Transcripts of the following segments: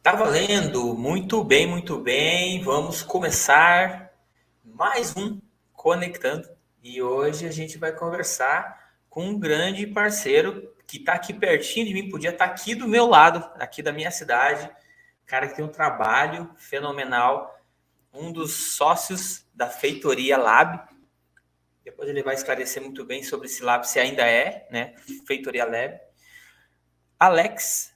Tá valendo, muito bem, muito bem. Vamos começar mais um Conectando. E hoje a gente vai conversar com um grande parceiro que está aqui pertinho de mim, podia estar aqui do meu lado, aqui da minha cidade. Cara que tem um trabalho fenomenal, um dos sócios da Feitoria Lab. Depois ele vai esclarecer muito bem sobre esse Lab, se ainda é, né? Feitoria Lab. Alex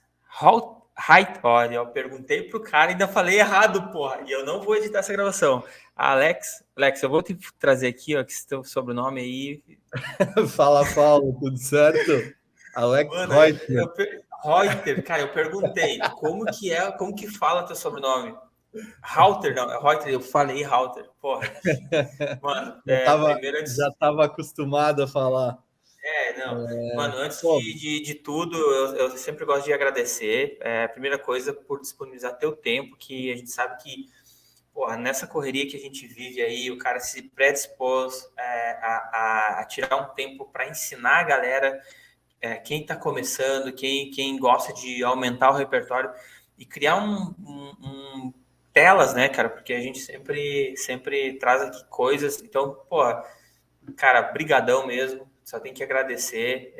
Height, olha, eu perguntei pro cara e ainda falei errado, porra, e eu não vou editar essa gravação. Alex, eu vou te trazer aqui, ó, que esse teu sobrenome aí. Fala, Paulo, tudo certo? Alex Mano, Reuter. Reuter, cara, eu perguntei, como que fala teu sobrenome? Rauter, não, é Reuter, eu falei Rauter, porra. Mano, Já estava primeiro já antes, tava acostumado a falar. não, mano, antes Pô, de tudo, eu sempre gosto de agradecer, a primeira coisa, por disponibilizar teu tempo, que a gente sabe que porra, nessa correria que a gente vive aí, o cara se predispôs a tirar um tempo para ensinar a galera, quem está começando, quem gosta de aumentar o repertório e criar telas, né, cara? Porque a gente sempre traz aqui coisas. Então, pô, cara, brigadão mesmo. Só tem que agradecer.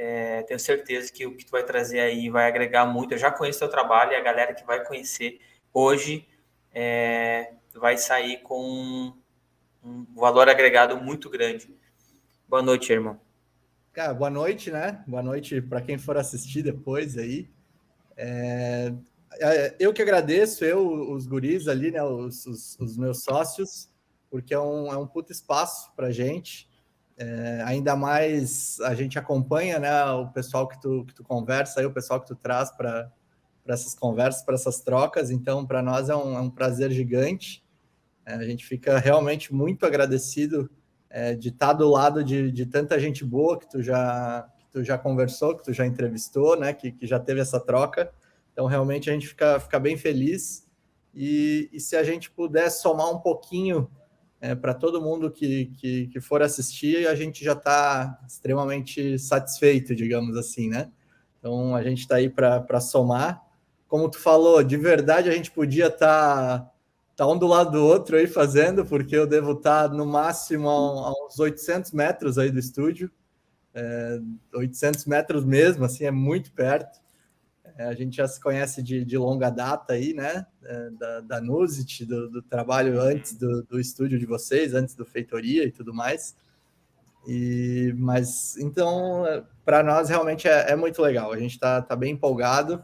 Tenho certeza que o que tu vai trazer aí vai agregar muito. Eu já conheço teu trabalho e a galera que vai conhecer hoje vai sair com um valor agregado muito grande. Boa noite, irmão. cara, boa noite, né? Boa noite para quem for assistir depois aí. Eu que agradeço, os guris ali, né? Os meus sócios, porque é um puto espaço para gente. Ainda mais a gente acompanha, né? O pessoal que tu conversa aí, o pessoal que tu traz para essas conversas, para essas trocas. Então, para nós é um prazer gigante. A gente fica realmente muito agradecido de estar do lado de tanta gente boa que tu já conversou, que tu já entrevistou, né? Que já teve essa troca. Então, realmente, a gente fica bem feliz. E se a gente puder somar um pouquinho para todo mundo que for assistir, a gente já está extremamente satisfeito, digamos assim, né? Então, a gente está aí para somar. Como tu falou, de verdade, a gente podia tá um do lado do outro aí fazendo, porque eu devo estar no máximo a uns 800 metros aí do estúdio, 800 metros mesmo, assim, é muito perto. A gente já se conhece de longa data aí, né? Da Nuzit, do trabalho antes do estúdio de vocês, antes do Feitoria e tudo mais. Mas então, para nós realmente é muito legal. A gente está bem empolgado,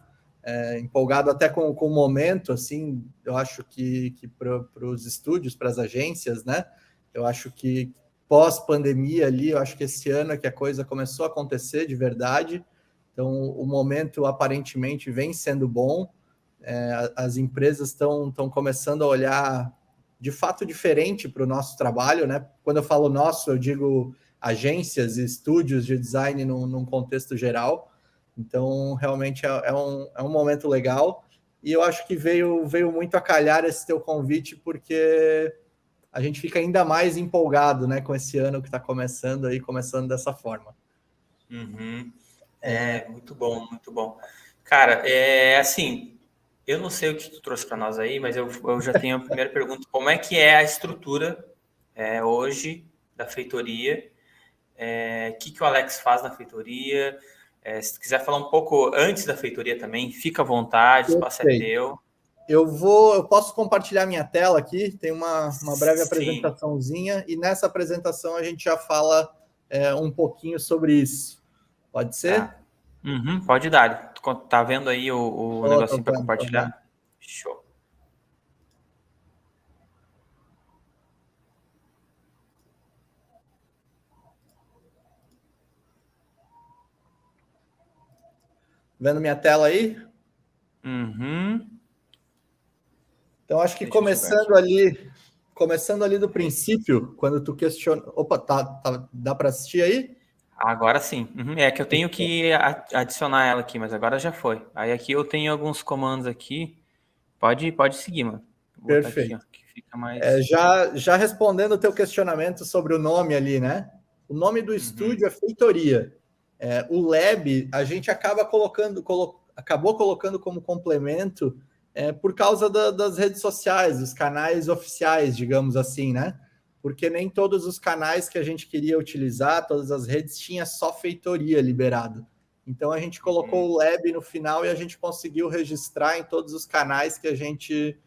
empolgado até com o momento. Assim, eu acho que para os estúdios, para as agências, né? Eu acho que pós-pandemia ali, eu acho que esse ano é que a coisa começou a acontecer de verdade. Então, o momento aparentemente vem sendo bom. As empresas estão começando a olhar de fato diferente para o nosso trabalho, né? Quando eu falo nosso, eu digo agências e estúdios de design num contexto geral. Então, realmente é um momento legal. E eu acho que veio muito a calhar esse teu convite, porque a gente fica ainda mais empolgado, né, com esse ano que está começando aí, começando dessa forma. Uhum. Muito bom, muito bom. Cara, assim, eu não sei o que tu trouxe para nós aí, mas eu já tenho a primeira pergunta. Como é que é a estrutura hoje da feitoria? O que o Alex faz na feitoria? Se tu quiser falar um pouco antes da feitoria também, fica à vontade, o espaço é Perfeito. teu. Eu posso compartilhar minha tela aqui, tem uma breve Sim, apresentaçãozinha, e nessa apresentação a gente já fala um pouquinho sobre isso. Pode ser? tá. Uhum, pode dar. Tu tá vendo aí o Tô negocinho para vendo, tô vendo. compartilhar? Show. Vendo minha tela aí? Uhum. Então, acho que Deixa eu jogar aqui. começando ali do Aí. princípio, quando tu questiona. Opa, dá para assistir aí? Agora sim. Uhum. É que eu tenho que adicionar ela aqui, mas agora já foi. Aí aqui eu tenho alguns comandos aqui. Pode seguir, mano. Vou botar aqui, ó, Perfeito. que fica mais. Já respondendo o teu questionamento sobre o nome ali, né? O nome do Uhum. estúdio é Feitoria. O Lab, a gente acabou colocando como complemento, por causa das redes sociais, dos canais oficiais, digamos assim, né? Porque nem todos os canais que a gente queria utilizar, todas as redes, tinha só feitoria liberado. Então a gente colocou o Lab no final e a gente conseguiu registrar em todos os canais que a gente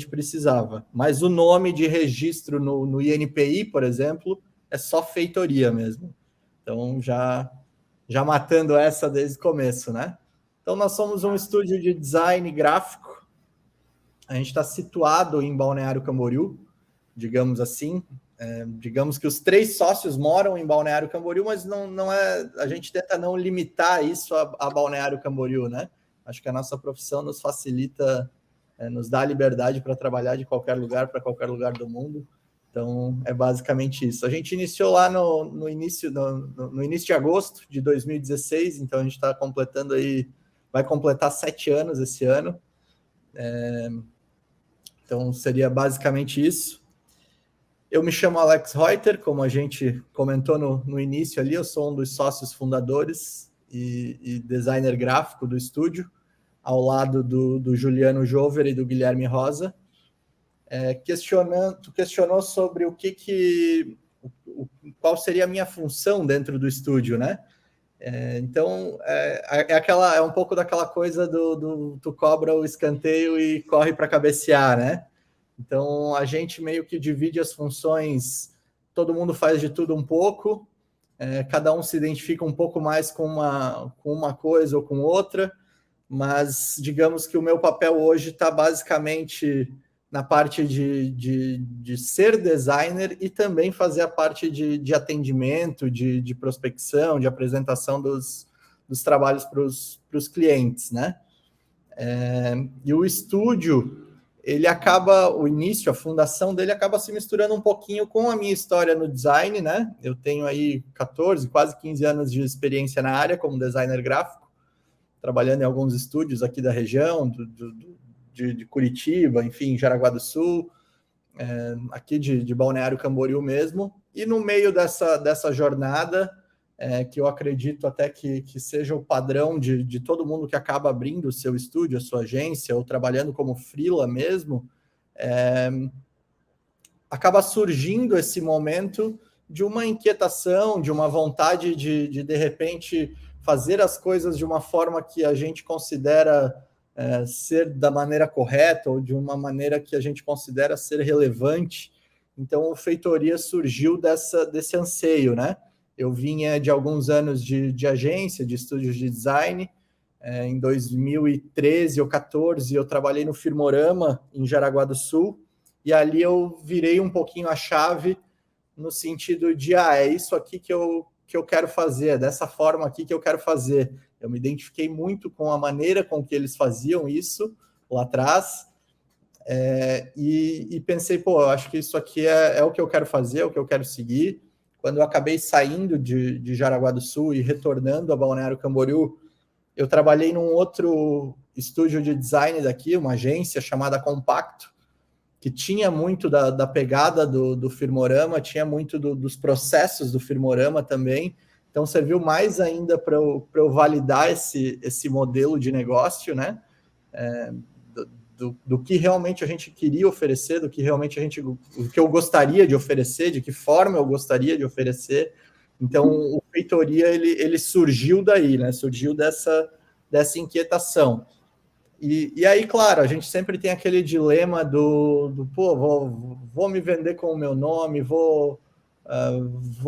precisava. Mas o nome de registro no INPI, por exemplo, é só feitoria mesmo. Então já matando essa desde o começo, né? Então nós somos um estúdio de design gráfico. A gente está situado em Balneário Camboriú, digamos assim. Digamos que os 3 sócios moram em Balneário Camboriú, mas não é. A gente tenta não limitar isso a Balneário Camboriú, né? Acho que a nossa profissão nos facilita, nos dá a liberdade para trabalhar de qualquer lugar para qualquer lugar do mundo. Então é basicamente isso. A gente iniciou lá no início de agosto de 2016, então a gente está completando aí, vai completar 7 anos esse ano. Então seria basicamente isso. Eu me chamo Alex Reuter, como a gente comentou no início ali, eu sou um dos sócios fundadores e designer gráfico do estúdio, ao lado do Juliano Jover e do Guilherme Rosa. Tu questionou sobre qual seria a minha função dentro do estúdio, né? Então, é um pouco daquela coisa do tu cobra o escanteio e corre para cabecear, né? Então, a gente meio que divide as funções, todo mundo faz de tudo um pouco, cada um se identifica um pouco mais com uma coisa ou com outra, mas digamos que o meu papel hoje está basicamente na parte de ser designer e também fazer a parte de atendimento, de prospecção, de apresentação dos trabalhos para os clientes, né? E o estúdio, o início, a fundação dele acaba se misturando um pouquinho com a minha história no design, né? Eu tenho aí 14, quase 15 anos de experiência na área como designer gráfico, trabalhando em alguns estúdios aqui da região, de Curitiba, enfim, Jaraguá do Sul, aqui de Balneário Camboriú mesmo. E no meio dessa jornada, que eu acredito até que seja o padrão de todo mundo que acaba abrindo o seu estúdio, a sua agência, ou trabalhando como freela mesmo, acaba surgindo esse momento de uma inquietação, de uma vontade de repente, fazer as coisas de uma forma que a gente considera ser da maneira correta, ou de uma maneira que a gente considera ser relevante. Então, o Feitoria surgiu desse anseio, né? Eu vinha de alguns anos de agência, de estúdios de design. Em 2013 ou 2014, eu trabalhei no Firmorama, em Jaraguá do Sul, e ali eu virei um pouquinho a chave no sentido de, é isso aqui que eu quero fazer, é dessa forma aqui que eu quero fazer. Eu me identifiquei muito com a maneira com que eles faziam isso lá atrás, e pensei, eu acho que isso aqui é o que eu quero fazer, é o que eu quero seguir. Quando eu acabei saindo de Jaraguá do Sul e retornando a Balneário Camboriú, eu trabalhei num outro estúdio de design daqui, uma agência chamada Compacto, que tinha muito da pegada do Firmorama, tinha muito dos processos do Firmorama também. Então, serviu mais ainda para eu validar esse modelo de negócio, né? Do que realmente a gente queria oferecer, do que realmente o que eu gostaria de oferecer, de que forma eu gostaria de oferecer. Então, o Feitoria, ele surgiu daí, né? Surgiu dessa inquietação. E aí, claro, a gente sempre tem aquele dilema vou me vender com o meu nome, vou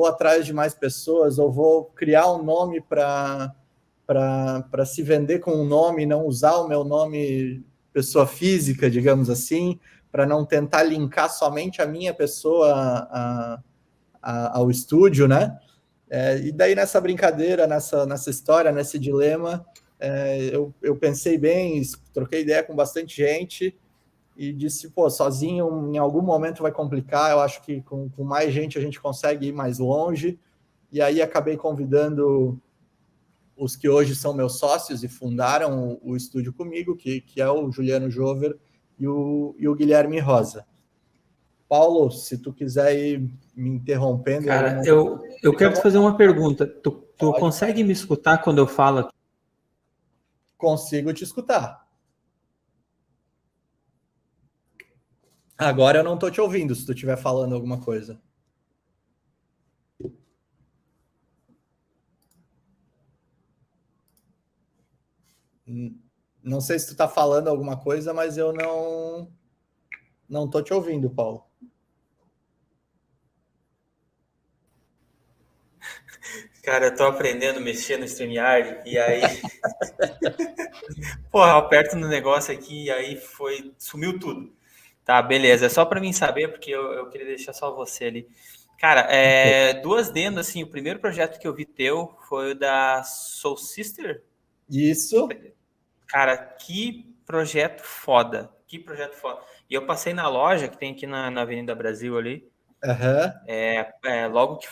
atrás de mais pessoas, ou vou criar um nome para se vender com um nome, não usar o meu nome pessoa física, digamos assim, para não tentar linkar somente a minha pessoa ao estúdio, né? E daí nessa brincadeira, nessa história, nesse dilema, eu pensei bem, troquei ideia com bastante gente e disse, sozinho em algum momento vai complicar, eu acho que com mais gente a gente consegue ir mais longe. E aí acabei convidando os que hoje são meus sócios e fundaram o estúdio comigo, que é o Juliano Jover e o Guilherme Rosa. Paulo, se tu quiser ir me interrompendo... Cara, eu quero te fazer uma pergunta. Tu consegue me escutar quando eu falo aqui? Consigo te escutar. Agora eu não estou te ouvindo, se tu estiver falando alguma coisa. Não sei se tu está falando alguma coisa, mas eu não estou te ouvindo, Paulo. Cara, eu tô aprendendo a mexer no StreamYard e aí, porra, eu aperto no negócio aqui e aí sumiu tudo. Tá, beleza. É só para mim saber, porque eu queria deixar só você ali. Cara, duas dendas, assim, o primeiro projeto que eu vi teu foi o da Soul Sister. Isso. Cara, que projeto foda. Que projeto foda. E eu passei na loja que tem aqui na Avenida Brasil ali. Uhum. Logo que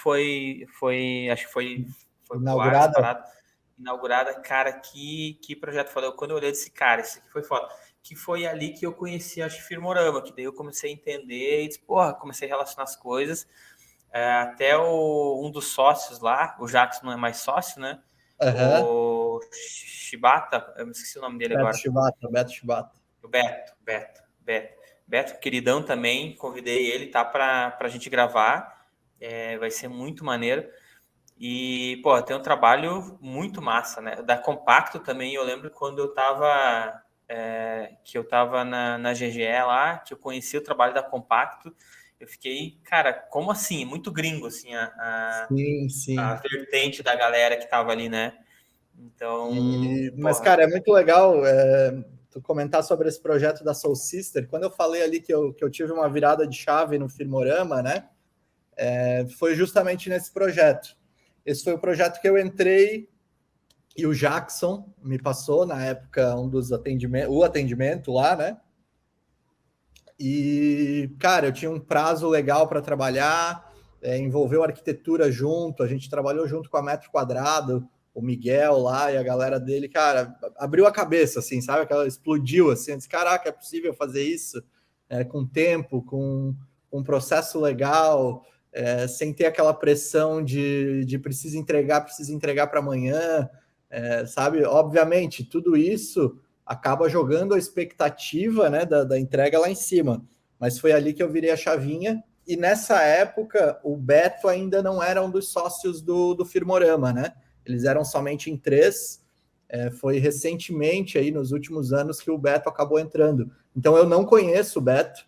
acho que foi pro ar essa Inaugurada. parada. Inaugurada, cara, que projeto foda. Quando eu olhei desse cara, esse aqui foi foda. Que foi ali que eu conheci, acho que Firmorama, que daí eu comecei a entender e disse, porra, comecei a relacionar as coisas. Até um dos sócios lá, o Jackson não é mais sócio, né? Uhum. O Shibata, eu me esqueci o nome dele Beto agora. Shibata, Beto Shibata. O Beto, queridão também, convidei ele, tá, pra gente gravar. Vai ser muito maneiro. E, pô, tem um trabalho muito massa, né? Da Compacto também, eu lembro quando eu tava, que eu tava na GGE lá, que eu conheci o trabalho da Compacto, eu fiquei, cara, como assim? Muito gringo, assim, Sim, a sim. vertente da galera que tava ali, né? Então, Mas, porra, cara, é muito legal tu comentar sobre esse projeto da Soul Sister. Quando eu falei ali que eu tive uma virada de chave no Firmorama, né? Foi justamente nesse projeto. Esse foi o projeto que eu entrei e o Jackson me passou, na época, o atendimento lá, né? E, cara, eu tinha um prazo legal para trabalhar, envolveu arquitetura junto, a gente trabalhou junto com a Metro Quadrado, o Miguel lá e a galera dele, cara, abriu a cabeça, assim, sabe? Aquela explodiu, assim, disse, caraca, é possível fazer isso com tempo, com um processo legal, sem ter aquela pressão de precisa entregar para amanhã, sabe? Obviamente, tudo isso acaba jogando a expectativa, né, da entrega lá em cima. Mas foi ali que eu virei a chavinha. E nessa época, o Beto ainda não era um dos sócios do Firmorama, né? Eles eram somente em três. Foi recentemente, aí nos últimos anos, que o Beto acabou entrando. Então eu não conheço o Beto.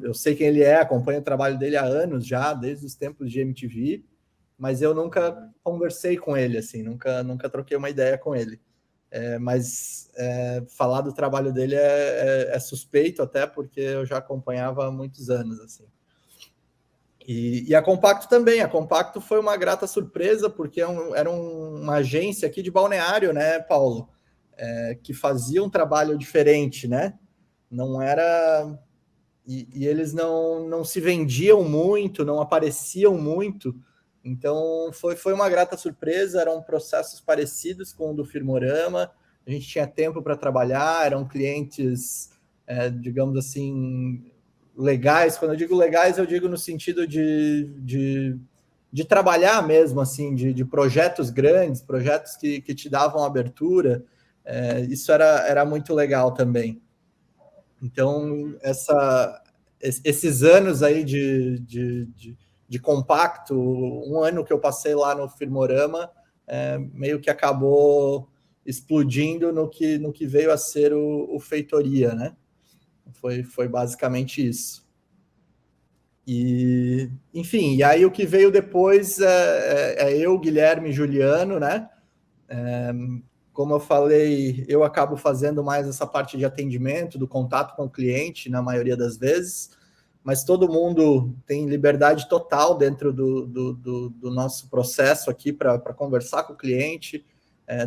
Eu sei quem ele é, acompanho o trabalho dele há anos já, desde os tempos de MTV, mas eu nunca conversei com ele, assim, nunca troquei uma ideia com ele. Mas falar do trabalho dele é suspeito, até porque eu já acompanhava há muitos anos, assim. E a Compacto também. A Compacto foi uma grata surpresa, porque era uma agência aqui de Balneário, né, Paulo? Que fazia um trabalho diferente, né? Não era... E eles não se vendiam muito, não apareciam muito. Então, foi uma grata surpresa. Eram processos parecidos com o do Firmorama. A gente tinha tempo para trabalhar, eram clientes, digamos assim, legais. Quando eu digo legais, eu digo no sentido de trabalhar mesmo, assim, de projetos grandes, projetos que te davam abertura. Isso era muito legal também. Então, esses anos aí de compacto, um ano que eu passei lá no Firmorama, meio que acabou explodindo no que veio a ser o Feitoria, né? Foi basicamente isso. E, enfim, e aí o que veio depois é eu, Guilherme e Juliano, né? Como eu falei, eu acabo fazendo mais essa parte de atendimento, do contato com o cliente, na maioria das vezes, mas todo mundo tem liberdade total dentro do nosso processo aqui para conversar com o cliente.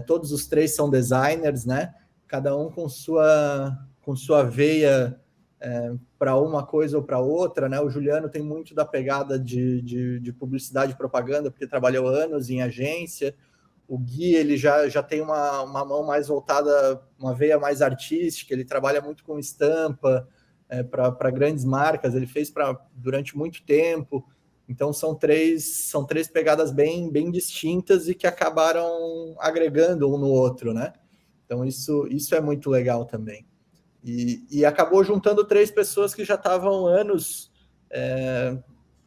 Todos os três são designers, né? Cada um com sua veia para uma coisa ou para outra, né? O Juliano tem muito da pegada de publicidade e propaganda, porque trabalhou anos em agência. O Gui, ele já tem uma mão mais voltada, uma veia mais artística, ele trabalha muito com estampa para grandes marcas, ele fez durante muito tempo. Então são três pegadas bem distintas e que acabaram agregando um no outro, né? Então isso é muito legal também. E acabou juntando 3 pessoas que já estavam anos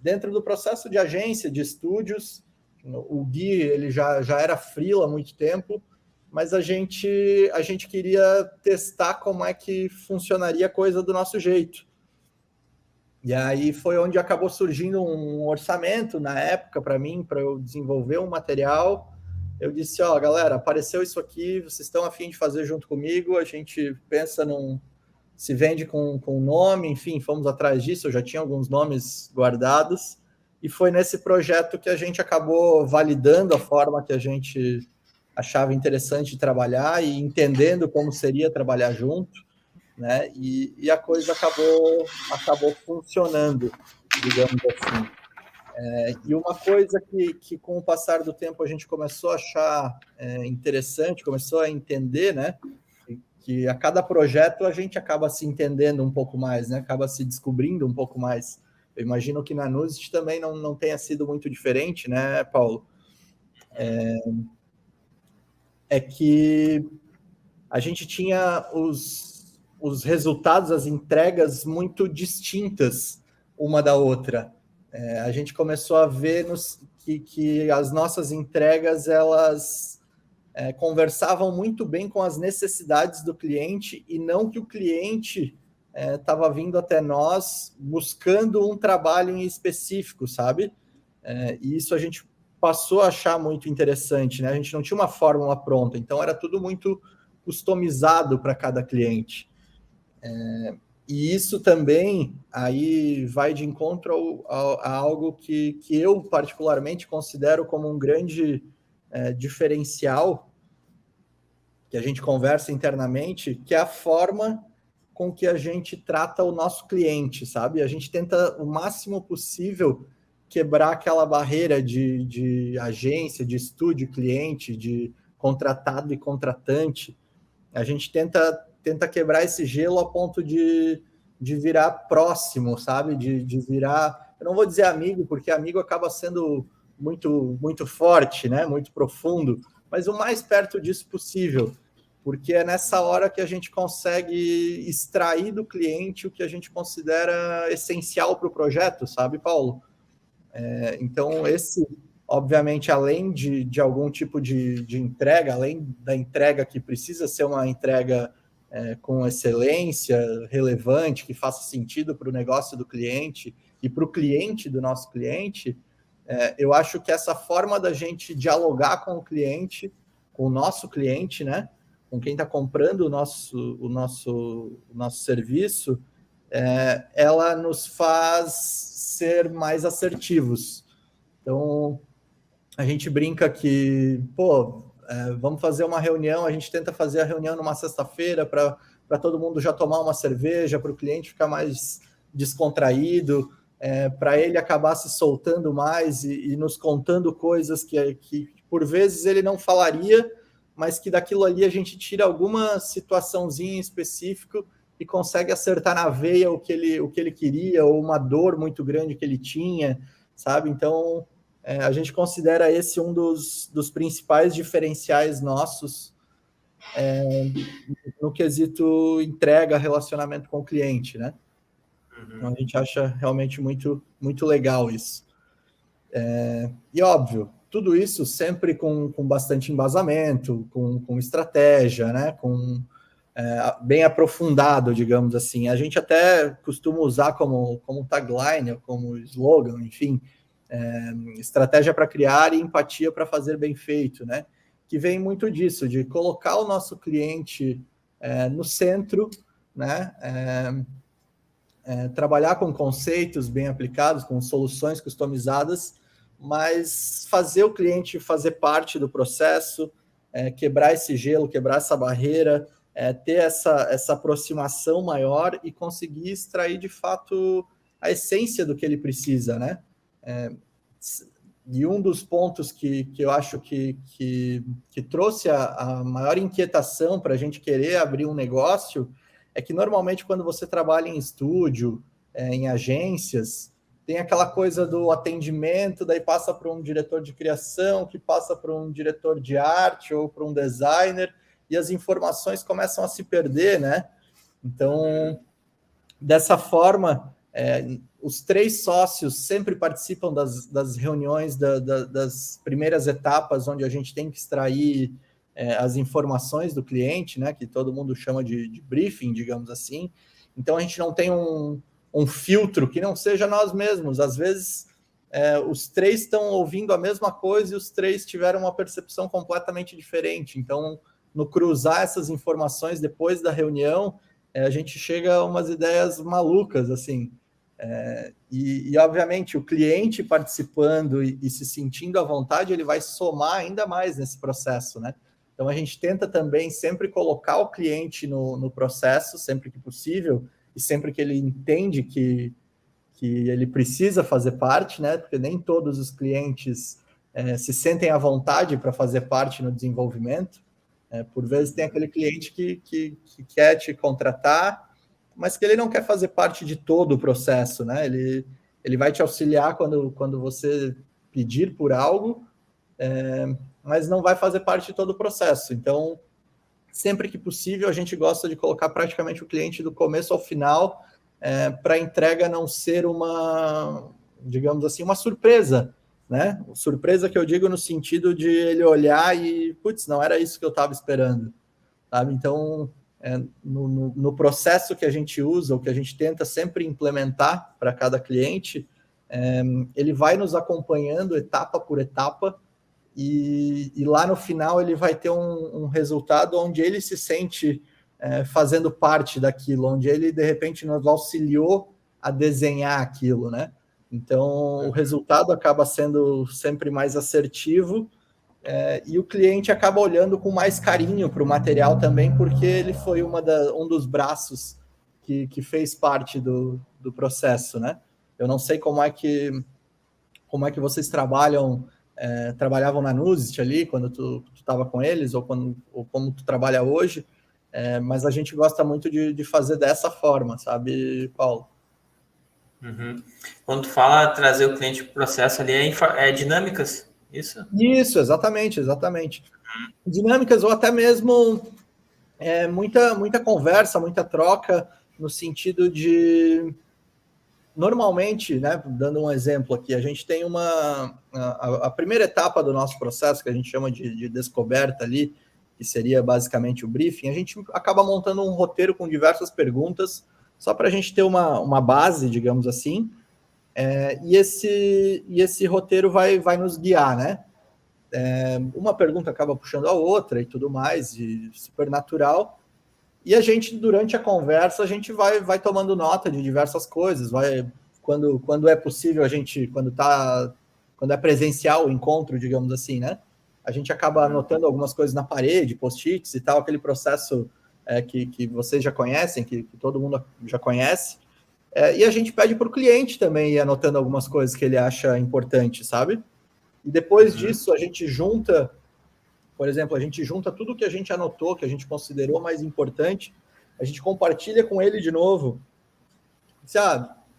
dentro do processo de agência, de estúdios. O Gui, ele já era freela há muito tempo, mas a gente queria testar como é que funcionaria a coisa do nosso jeito. E aí foi onde acabou surgindo um orçamento na época para mim, para eu desenvolver um material. Eu disse, ó, galera, apareceu isso aqui, vocês estão a fim de fazer junto comigo, a gente pensa se vende com nome, enfim, fomos atrás disso, eu já tinha alguns nomes guardados, e foi nesse projeto que a gente acabou validando a forma que a gente achava interessante trabalhar e entendendo como seria trabalhar junto, né? E a coisa acabou funcionando, digamos assim. E uma coisa que com o passar do tempo a gente começou a achar interessante, começou a entender, né? Que a cada projeto a gente acaba se entendendo um pouco mais, né? Acaba se descobrindo um pouco mais. Eu imagino que na Nuzit também não tenha sido muito diferente, né, Paulo? Que a gente tinha os resultados, as entregas muito distintas uma da outra. A gente começou a ver que as nossas entregas, elas conversavam muito bem com as necessidades do cliente e não que o cliente estava vindo até nós buscando um trabalho em específico, sabe? E isso a gente passou a achar muito interessante, né? A gente não tinha uma fórmula pronta, então era tudo muito customizado para cada cliente. E isso também aí vai de encontro a algo que eu particularmente considero como um grande diferencial que a gente conversa internamente, que é a forma com que a gente trata o nosso cliente, sabe? A gente tenta o máximo possível quebrar aquela barreira de agência, de estúdio, cliente, de contratado e contratante. A gente tenta quebrar esse gelo a ponto de virar próximo, sabe? De virar, eu não vou dizer amigo, porque amigo acaba sendo muito forte, né? Muito profundo, mas o mais perto disso possível, porque é nessa hora que a gente consegue extrair do cliente o que a gente considera essencial para o projeto, sabe, Paulo? Então, obviamente, além de algum tipo de entrega, além da entrega que precisa ser uma entrega com excelência, relevante, que faça sentido para o negócio do cliente e para o cliente do nosso cliente, eu acho que essa forma da gente dialogar com o cliente, com o nosso cliente, né, com quem está comprando o nosso serviço, ela nos faz ser mais assertivos. Então, a gente brinca que, vamos fazer uma reunião, a gente tenta fazer a reunião numa sexta-feira para todo mundo já tomar uma cerveja, para o cliente ficar mais descontraído, para ele acabar se soltando mais e nos contando coisas que por vezes ele não falaria, mas que daquilo ali a gente tira alguma situaçãozinha em específico e consegue acertar na veia o que ele queria, ou uma dor muito grande que ele tinha, sabe? Então, a gente considera esse um dos principais diferenciais nossos no quesito entrega, relacionamento com o cliente, né? Então, a gente acha realmente muito legal isso. E, óbvio, tudo isso sempre com bastante embasamento, com estratégia, né? Bem aprofundado, digamos assim. A gente até costuma usar como tagline, como slogan, enfim, estratégia para criar e empatia para fazer bem feito, né? Que vem muito disso, de colocar o nosso cliente no centro, né? Trabalhar com conceitos bem aplicados, com soluções customizadas, mas fazer o cliente fazer parte do processo, quebrar esse gelo, quebrar essa barreira, ter essa aproximação maior e conseguir extrair, de fato, a essência do que ele precisa, né? E um dos pontos que eu acho que trouxe a maior inquietação para a gente querer abrir um negócio é que, normalmente, quando você trabalha em estúdio, em agências, tem aquela coisa do atendimento, daí passa para um diretor de criação, que passa para um diretor de arte ou para um designer, e as informações começam a se perder, né? Então, dessa forma, os 3 sócios sempre participam das reuniões das primeiras etapas, onde a gente tem que extrair as informações do cliente, né, que todo mundo chama de briefing, digamos assim. Então, a gente não tem um filtro que não seja nós mesmos. Às vezes, os 3 estão ouvindo a mesma coisa e os 3 tiveram uma percepção completamente diferente. Então, no cruzar essas informações depois da reunião, a gente chega a umas ideias malucas, assim. Obviamente, o cliente participando e se sentindo à vontade, ele vai somar ainda mais nesse processo, né? Então, a gente tenta também sempre colocar o cliente no processo, sempre que possível, e sempre que ele entende que ele precisa fazer parte, né? Porque nem todos os clientes se sentem à vontade para fazer parte no desenvolvimento. Por vezes tem aquele cliente que quer te contratar, mas que ele não quer fazer parte de todo o processo, né? Ele vai te auxiliar quando você pedir por algo, mas não vai fazer parte de todo o processo. Então, sempre que possível, a gente gosta de colocar praticamente o cliente do começo ao final, para a entrega não ser uma, digamos assim, uma surpresa, né? Surpresa que eu digo no sentido de ele olhar e, putz, não era isso que eu estava esperando, sabe? Então, no processo que a gente usa, o que a gente tenta sempre implementar para cada cliente, ele vai nos acompanhando etapa por etapa, e lá no final ele vai ter um resultado onde ele se sente fazendo parte daquilo, onde ele de repente nos auxiliou a desenhar aquilo, né? Então o resultado acaba sendo sempre mais assertivo, e o cliente acaba olhando com mais carinho para o material também, porque ele foi um dos braços que fez parte do processo, né? Eu não sei como é que vocês trabalhavam na Nuzit ali, quando tu estava com eles, ou como tu trabalha hoje, mas a gente gosta muito de fazer dessa forma, sabe, Paulo? Uhum. Quando tu fala trazer o cliente para o processo ali, é dinâmicas, isso? Isso, exatamente. Dinâmicas ou até mesmo muita conversa, muita troca, no sentido de... Normalmente, né, dando um exemplo aqui, a gente tem a primeira etapa do nosso processo, que a gente chama de descoberta ali, que seria basicamente o briefing. A gente acaba montando um roteiro com diversas perguntas, só para a gente ter uma base, digamos assim, e esse roteiro vai nos guiar, né? Uma pergunta acaba puxando a outra e tudo mais, e super natural. E a gente, durante a conversa, a gente vai tomando nota de diversas coisas, quando é possível, quando é presencial o encontro, digamos assim, né? A gente acaba anotando algumas coisas na parede, post-its e tal, aquele processo que vocês já conhecem, que todo mundo já conhece. E a gente pede para o cliente também ir anotando algumas coisas que ele acha importante, sabe? E depois disso, a gente junta, por exemplo, a gente junta tudo que a gente anotou, que a gente considerou mais importante, a gente compartilha com ele de novo.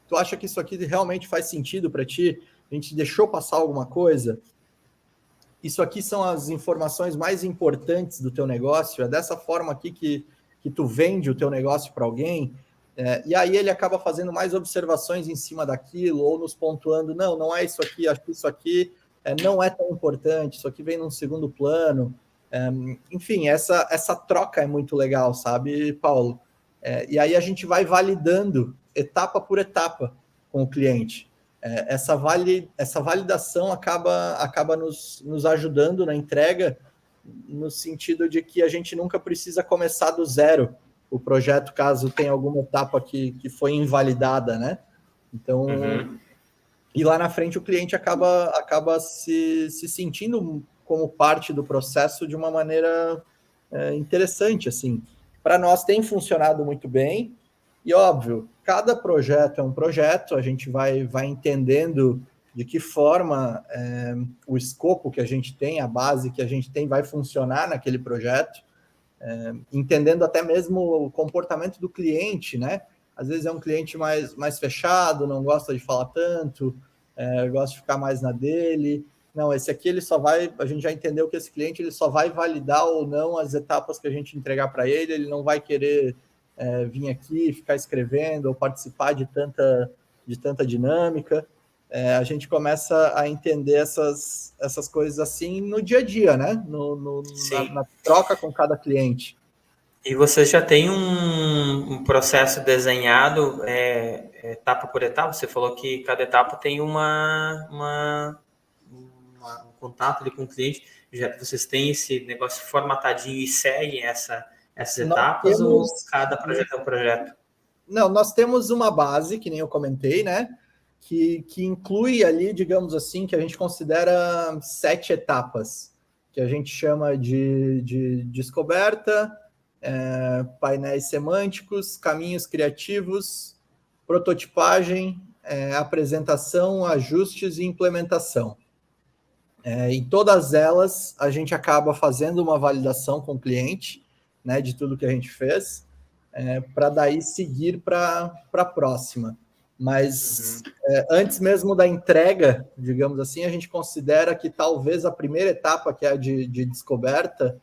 Tu acha que isso aqui realmente faz sentido para ti? A gente deixou passar alguma coisa? Isso aqui são as informações mais importantes do teu negócio? É dessa forma aqui que tu vende o teu negócio para alguém? E aí ele acaba fazendo mais observações em cima daquilo, ou nos pontuando, não é isso aqui, acho que isso aqui não é tão importante, isso aqui vem num segundo plano. Enfim, essa troca é muito legal, sabe, Paulo? E aí a gente vai validando etapa por etapa com o cliente. Essa validação acaba nos ajudando na entrega, no sentido de que a gente nunca precisa começar do zero o projeto, caso tenha alguma etapa que foi invalidada, né? Então, e lá na frente o cliente acaba se sentindo como parte do processo de uma maneira interessante, assim. Para nós tem funcionado muito bem, e óbvio, cada projeto é um projeto, a gente vai entendendo de que forma o escopo que a gente tem, a base que a gente tem, vai funcionar naquele projeto, entendendo até mesmo o comportamento do cliente, né? Às vezes é um cliente mais fechado, não gosta de falar tanto, gosta de ficar mais na dele. Não, esse aqui a gente já entendeu que esse cliente ele só vai validar ou não as etapas que a gente entregar para ele, ele não vai querer vir aqui, ficar escrevendo ou participar de tanta dinâmica. A gente começa a entender essas coisas assim no dia a dia, né? Sim. Na troca com cada cliente. E você já tem um processo desenhado etapa por etapa? Você falou que cada etapa tem um contato ali com o cliente. Já vocês têm esse negócio formatadinho e seguem essas Nós etapas ou temos. cada projeto é um projeto? Não, nós temos uma base, que nem eu comentei, né? Que inclui ali, digamos assim, que a gente considera 7 etapas, que a gente chama de descoberta, painéis semânticos, caminhos criativos, prototipagem, apresentação, ajustes e implementação. Em todas elas, a gente acaba fazendo uma validação com o cliente, né, de tudo que a gente fez, para daí seguir para a próxima. Mas antes mesmo da entrega, digamos assim, a gente considera que talvez a primeira etapa, que é a de descoberta,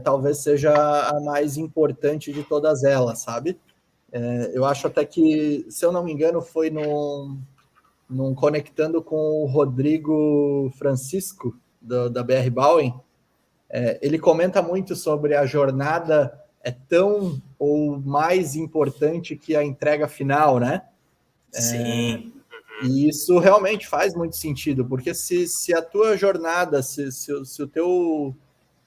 talvez seja a mais importante de todas elas, sabe? Eu acho até que, se eu não me engano, foi num conectando com o Rodrigo Francisco, da BR Bowen, ele comenta muito sobre a jornada tão ou mais importante que a entrega final, né? Sim. E isso realmente faz muito sentido, porque se a tua jornada, se o teu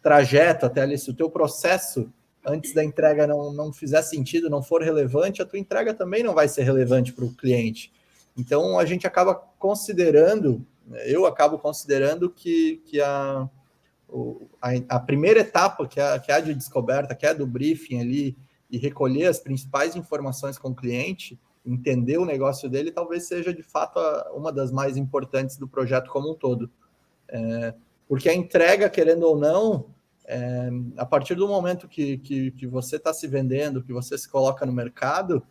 trajeto até ali, se o teu processo antes da entrega não fizer sentido, não for relevante, a tua entrega também não vai ser relevante para o cliente. Então, a gente acaba considerando, eu acabo considerando que a primeira etapa, que é a de descoberta, que é a do briefing ali, e recolher as principais informações com o cliente, entender o negócio dele, talvez seja, de fato, uma das mais importantes do projeto como um todo. Porque a entrega, querendo ou não, a partir do momento que você está se vendendo, que você se coloca no mercado,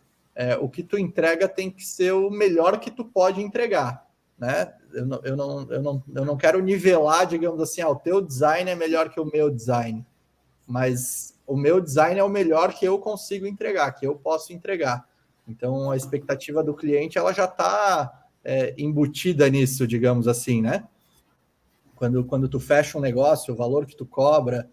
o que tu entrega tem que ser o melhor que tu pode entregar, né? Eu não quero nivelar, digamos assim, o teu design é melhor que o meu design, mas o meu design é o melhor que eu consigo entregar, que eu posso entregar. Então, a expectativa do cliente, ela já está embutida nisso, digamos assim, né? Quando tu fecha um negócio, o valor que tu cobra,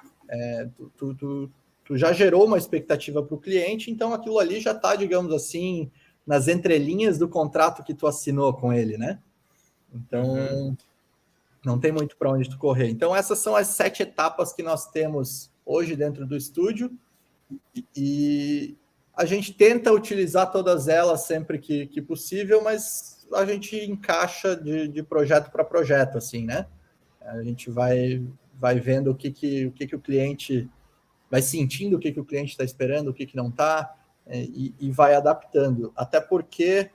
tu já gerou uma expectativa para o cliente, então aquilo ali já está, digamos assim, nas entrelinhas do contrato que tu assinou com ele, né? Então, não tem muito para onde tu correr. Então, essas são as 7 etapas que nós temos hoje dentro do estúdio, e a gente tenta utilizar todas elas sempre que possível, mas a gente encaixa de projeto para projeto, assim, né? A gente vai vendo o que o cliente vai sentindo, o que o cliente está esperando, o que não está, e vai adaptando. Até porque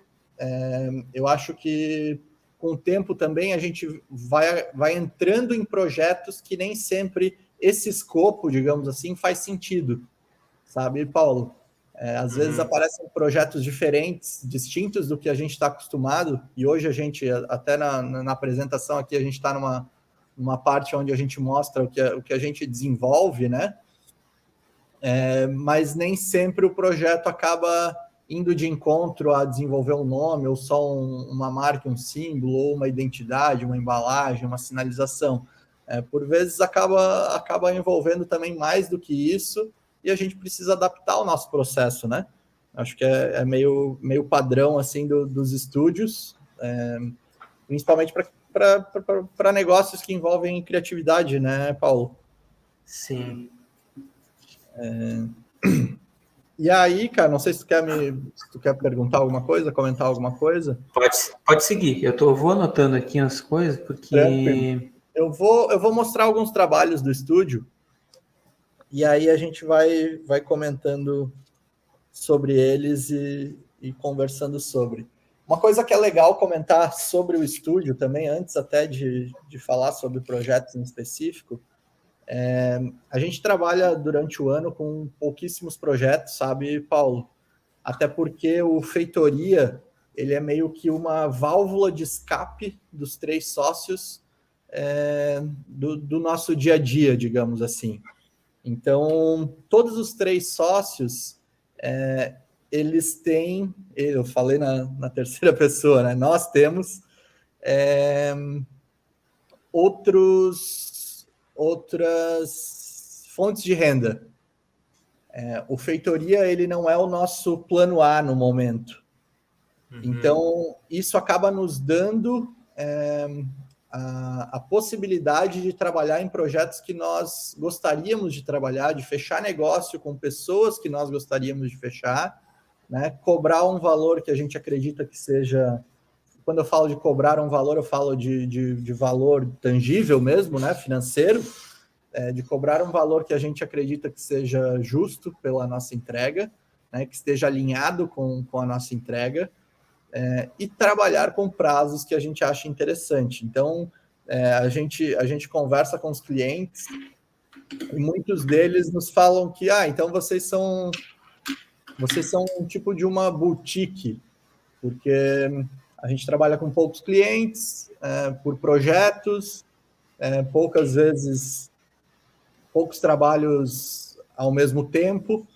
eu acho que com o tempo também a gente vai entrando em projetos que nem sempre esse escopo, digamos assim, faz sentido, sabe, Paulo? Às vezes aparecem projetos diferentes, distintos do que a gente está acostumado, e hoje a gente, até na apresentação aqui, a gente está numa parte onde a gente mostra o que a gente desenvolve, né? Mas nem sempre o projeto acaba indo de encontro a desenvolver um nome, ou só uma marca, um símbolo, ou uma identidade, uma embalagem, uma sinalização. Por vezes acaba envolvendo também mais do que isso, e a gente precisa adaptar o nosso processo, né? Acho que é meio padrão assim dos estúdios, principalmente para negócios que envolvem criatividade, né, Paulo? Sim. E aí, cara, não sei se tu quer perguntar alguma coisa, comentar alguma coisa. Pode seguir. Vou anotando aqui as coisas, Tranquilo. porque. Eu vou mostrar alguns trabalhos do estúdio, e aí a gente vai comentando sobre eles e conversando sobre. Uma coisa que é legal comentar sobre o estúdio também, antes até de falar sobre projetos em específico, a gente trabalha durante o ano com pouquíssimos projetos, sabe, Paulo? Até porque o Feitoria, ele é meio que uma válvula de escape dos 3 sócios do nosso dia a dia, digamos assim. Então, todos os 3 sócios, eles têm, eu falei na terceira pessoa, né? Nós temos outras fontes de renda. O Feitoria, ele não é o nosso plano A no momento. Então, isso acaba nos dando a possibilidade de trabalhar em projetos que nós gostaríamos de trabalhar, de fechar negócio com pessoas que nós gostaríamos de fechar, né? Cobrar um valor que a gente acredita que seja... Quando eu falo de cobrar um valor, eu falo de valor tangível mesmo, né? Financeiro, de cobrar um valor que a gente acredita que seja justo pela nossa entrega, né? Que esteja alinhado com a nossa entrega, e trabalhar com prazos que a gente acha interessante. Então, a gente conversa com os clientes e muitos deles nos falam que, então vocês são um tipo de uma boutique, porque a gente trabalha com poucos clientes, por projetos, poucas vezes, poucos trabalhos ao mesmo tempo.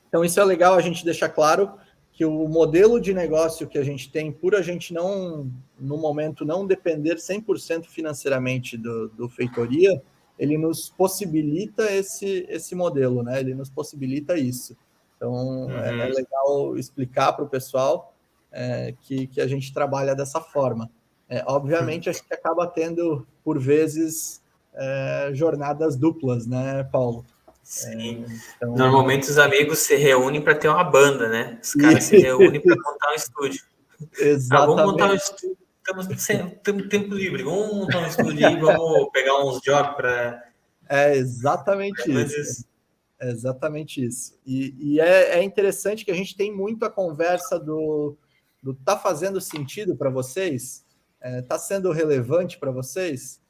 Então, isso é legal a gente deixar claro, que o modelo de negócio que a gente tem, por a gente não, no momento, não depender 100% financeiramente do Feitoria, ele nos possibilita esse modelo, né? Ele nos possibilita isso. Então, é legal explicar para o pessoal que a gente trabalha dessa forma. Obviamente, a gente acaba tendo, por vezes, jornadas duplas, né, Paulo? Sim. Então... Normalmente os amigos se reúnem para ter uma banda, né? Os caras se reúnem para montar um estúdio. Exatamente. Vamos montar um estúdio. Temos tempo livre. Vamos montar um estúdio e vamos pegar uns jobs para... exatamente isso. É exatamente isso. E é interessante que a gente tem muito a conversa do tá fazendo sentido para vocês? Tá sendo relevante para vocês?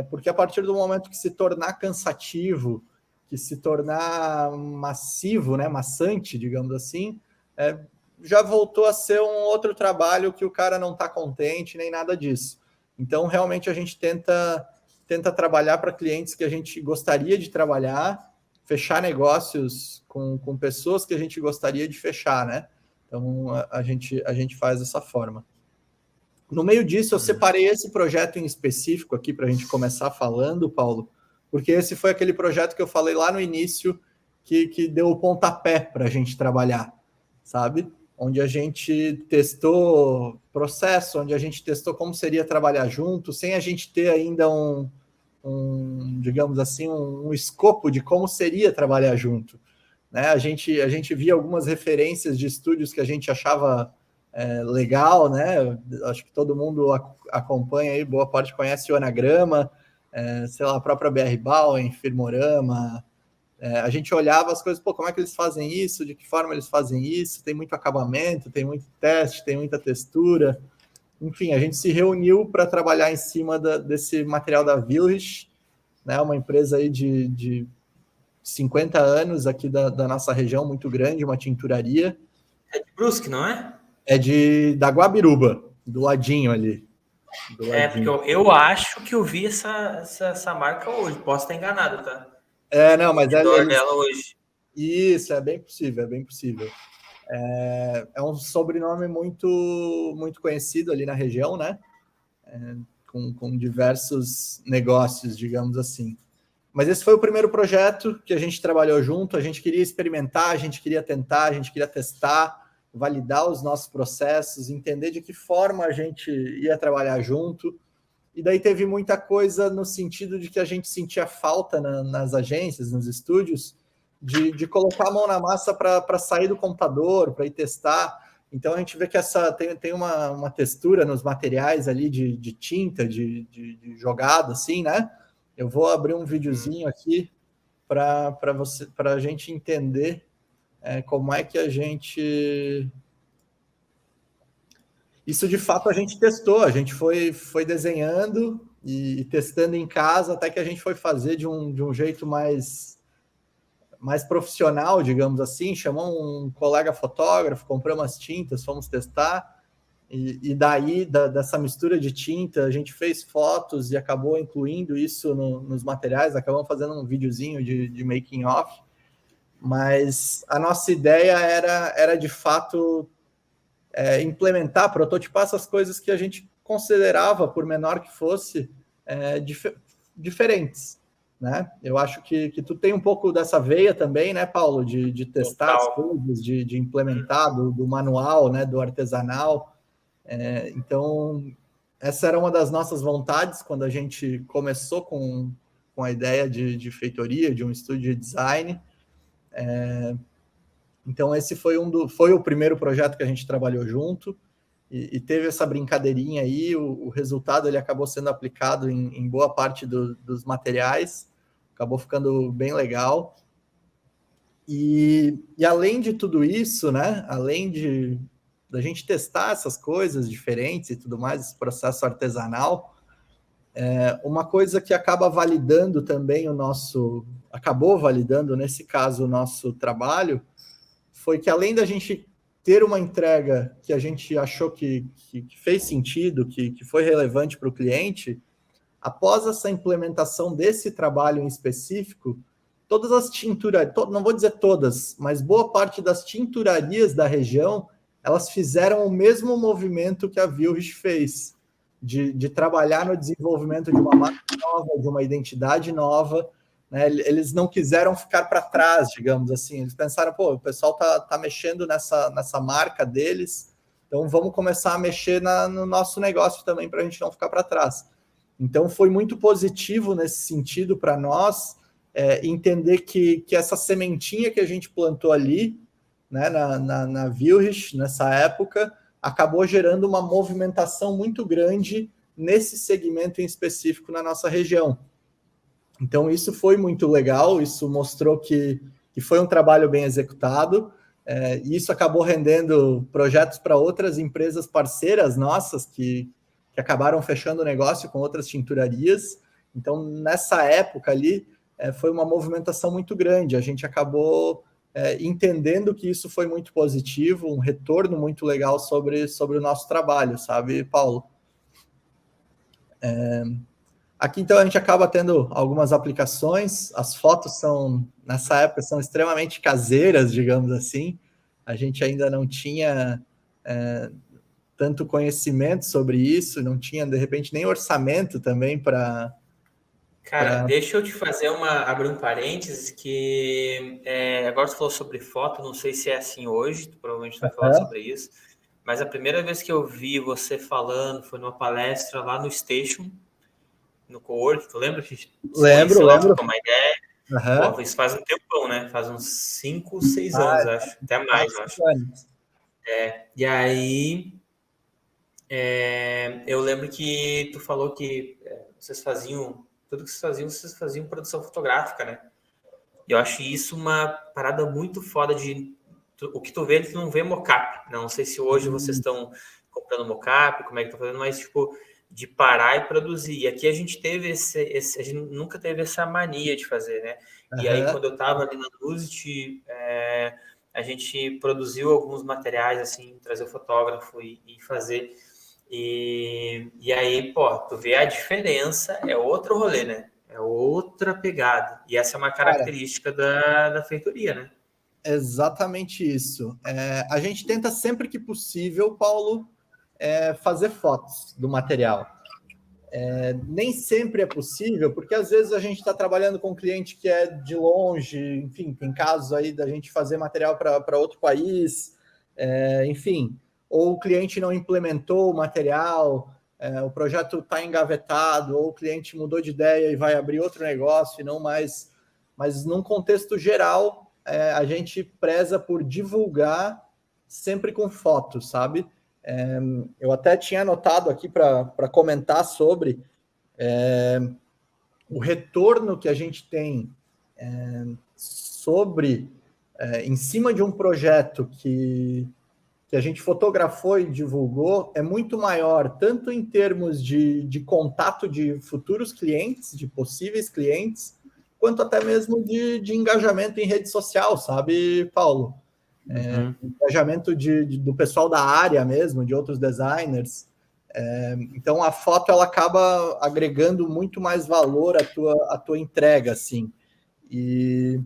Porque a partir do momento que se tornar cansativo, que se tornar massivo, né, maçante, digamos assim, já voltou a ser um outro trabalho que o cara não está contente, nem nada disso. Então, realmente, a gente tenta trabalhar para clientes que a gente gostaria de trabalhar, fechar negócios com pessoas que a gente gostaria de fechar, né? Então, a gente faz dessa forma. No meio disso, eu separei esse projeto em específico aqui para a gente começar falando, Paulo, porque esse foi aquele projeto que eu falei lá no início que deu o pontapé para a gente trabalhar, sabe? Onde a gente testou processo, onde a gente testou como seria trabalhar junto, sem a gente ter ainda digamos assim, um escopo de como seria trabalhar junto, né? A gente via algumas referências de estúdios que a gente achava legal, né? Acho que todo mundo acompanha aí, boa parte conhece o Anagrama, sei lá, a própria BR Bauer, Firmorama. A gente olhava as coisas, como é que eles fazem isso? De que forma eles fazem isso? Tem muito acabamento, tem muito teste, tem muita textura. Enfim, a gente se reuniu para trabalhar em cima desse material da Wilrich, né? Uma empresa aí de 50 anos aqui da nossa região, muito grande, uma tinturaria. É de Brusque, não é? Da Guabiruba, do ladinho ali. Porque eu acho que eu vi essa marca hoje. Posso estar enganado, tá? Não, mas dela hoje. Isso, é bem possível, é bem possível. É um sobrenome muito, muito conhecido ali na região, né? Com diversos negócios, digamos assim. Mas esse foi o primeiro projeto que a gente trabalhou junto. A gente queria experimentar, a gente queria tentar, a gente queria testar, validar os nossos processos, entender de que forma a gente ia trabalhar junto. E daí teve muita coisa no sentido de que a gente sentia falta nas agências, nos estúdios, de colocar a mão na massa para sair do computador, para ir testar. Então a gente vê que tem uma textura nos materiais ali de tinta, de jogado, assim, né? Eu vou abrir um videozinho aqui para a gente entender como é que a gente... Isso, de fato, a gente testou. A gente foi desenhando e testando em casa até que a gente foi fazer de um jeito mais profissional, digamos assim. Chamou um colega fotógrafo, compramos as tintas, fomos testar. E daí, dessa mistura de tinta, a gente fez fotos e acabou incluindo isso nos materiais. Acabamos fazendo um videozinho de making of. mas a nossa ideia era de fato implementar, prototipar essas coisas que a gente considerava, por menor que fosse, diferentes, né? Eu acho que tu tem um pouco dessa veia também, né, Paulo, de testar as Total. coisas, de implementar do manual, né, do artesanal. Então, essa era uma das nossas vontades quando a gente começou com a ideia de feitoria, de um estúdio de design. Então, esse foi o primeiro projeto que a gente trabalhou junto e teve essa brincadeirinha aí. O resultado ele acabou sendo aplicado em boa parte dos materiais, acabou ficando bem legal. E além de tudo isso, né? Além da gente testar essas coisas diferentes e tudo mais, esse processo artesanal, uma coisa que acaba validando também acabou validando nesse caso o nosso trabalho, foi que além da gente ter uma entrega que a gente achou que fez sentido, que foi relevante para o cliente, após essa implementação desse trabalho em específico, todas as tinturarias, não vou dizer todas, mas boa parte das tinturarias da região, elas fizeram o mesmo movimento que a Vilrich fez, de trabalhar no desenvolvimento de uma marca nova, de uma identidade nova, né? Eles não quiseram ficar para trás, digamos assim. Eles pensaram, pô, o pessoal tá mexendo nessa marca deles, então vamos começar a mexer no nosso negócio também para a gente não ficar para trás. Então foi muito positivo nesse sentido para nós, entender que essa sementinha que a gente plantou ali, né, na Vilrich, nessa época, acabou gerando uma movimentação muito grande nesse segmento em específico na nossa região. Então, isso foi muito legal, isso mostrou que foi um trabalho bem executado, e isso acabou rendendo projetos para outras empresas parceiras nossas que acabaram fechando o negócio com outras tinturarias. Então, nessa época ali, foi uma movimentação muito grande. A gente acabou entendendo que isso foi muito positivo, um retorno muito legal sobre o nosso trabalho, sabe, Paulo? Aqui, então, a gente acaba tendo algumas aplicações. As fotos nessa época, são extremamente caseiras, digamos assim. A gente ainda não tinha tanto conhecimento sobre isso, não tinha, de repente, nem orçamento também para... Cara, deixa eu te abrir um parênteses, que agora você falou sobre foto, não sei se é assim hoje, tu provavelmente vai falar sobre isso, mas a primeira vez que eu vi você falando foi numa palestra lá no Station, no Cowork, tu lembra que a gente se conheceu lá, trocou uma ideia? Pô, isso faz um tempão, né? Faz uns 5, 6 anos, acho. Até mais, eu acho. E aí, eu lembro que tu falou que vocês faziam, tudo que vocês faziam produção fotográfica, né? E eu acho isso uma parada muito foda o que tu vê, tu não vê mocap. Não sei se hoje vocês estão comprando mocap, como é que estão fazendo, mas tipo, de parar e produzir. E aqui a gente teve a gente nunca teve essa mania de fazer, né? E aí, quando eu tava ali na Lusit, a gente produziu alguns materiais, assim, trazer o fotógrafo e fazer. E aí, pô, tu vê a diferença, é outro rolê, né? É outra pegada. E essa é uma característica da feitoria, né? Exatamente isso. A gente tenta sempre que possível, Paulo, fazer fotos do material. Nem sempre é possível, porque às vezes a gente está trabalhando com um cliente que é de longe, enfim, tem casos aí da gente fazer material para outro país, enfim, ou o cliente não implementou o material, o projeto está engavetado, ou o cliente mudou de ideia e vai abrir outro negócio e não mais. Mas num contexto geral, a gente preza por divulgar sempre com fotos, sabe? Eu até tinha anotado aqui para comentar sobre o retorno que a gente tem em cima de um projeto que a gente fotografou e divulgou, é muito maior, tanto em termos de contato de futuros clientes, de possíveis clientes, quanto até mesmo de engajamento em rede social, sabe, Paulo? Engajamento do pessoal da área mesmo, de outros designers. Então a foto ela acaba agregando muito mais valor à tua entrega, assim. E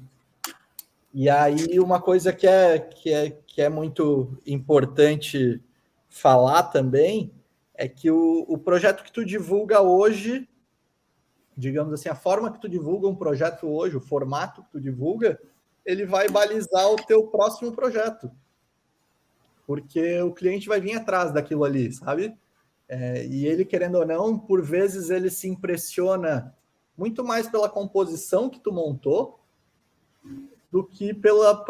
E aí, uma coisa que é muito importante falar também é que o projeto que tu divulga hoje, digamos assim, a forma que tu divulga um projeto hoje, o formato que tu divulga, ele vai balizar o teu próximo projeto, porque o cliente vai vir atrás daquilo ali, sabe? E ele, querendo ou não, por vezes ele se impressiona muito mais pela composição que tu montou do que pelo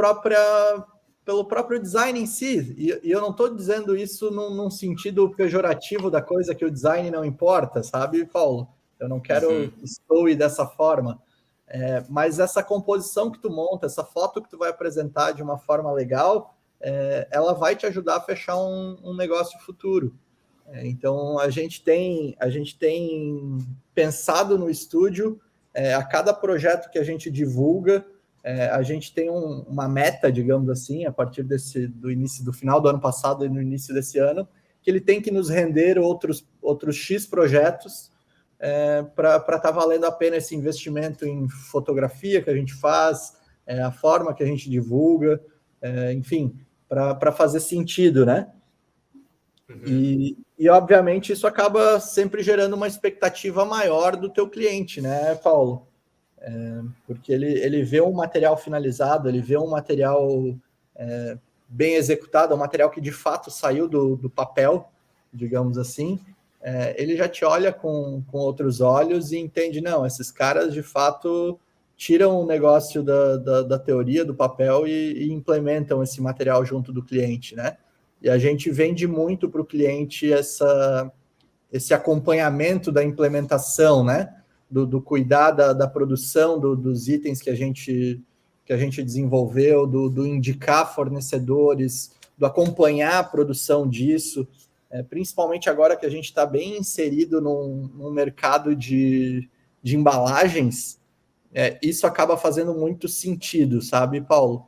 próprio design em si. E eu não estou dizendo isso num sentido pejorativo da coisa que o design não importa, sabe, Paulo? Eu não quero expor dessa forma. Mas essa composição que tu monta, essa foto que tu vai apresentar de uma forma legal, ela vai te ajudar a fechar um negócio futuro. Então a gente tem pensado no estúdio, a cada projeto que a gente divulga, a gente tem uma meta, digamos assim, a partir do final do ano passado e no início desse ano, que ele tem que nos render outros X projetos para estar valendo a pena esse investimento em fotografia que a gente faz, a forma que a gente divulga, enfim, para fazer sentido, né? E, obviamente, isso acaba sempre gerando uma expectativa maior do teu cliente, né, Paulo? Porque ele vê um material finalizado, ele vê um material bem executado, um material que de fato saiu do papel, digamos assim, ele já te olha com outros olhos e entende, não, esses caras de fato tiram o negócio da teoria, do papel e implementam esse material junto do cliente, né? E a gente vende muito para o cliente esse acompanhamento da implementação, né? Do cuidar da produção dos itens que a gente desenvolveu, do indicar fornecedores, do acompanhar a produção disso, principalmente agora que a gente está bem inserido num mercado de embalagens, isso acaba fazendo muito sentido, sabe, Paulo?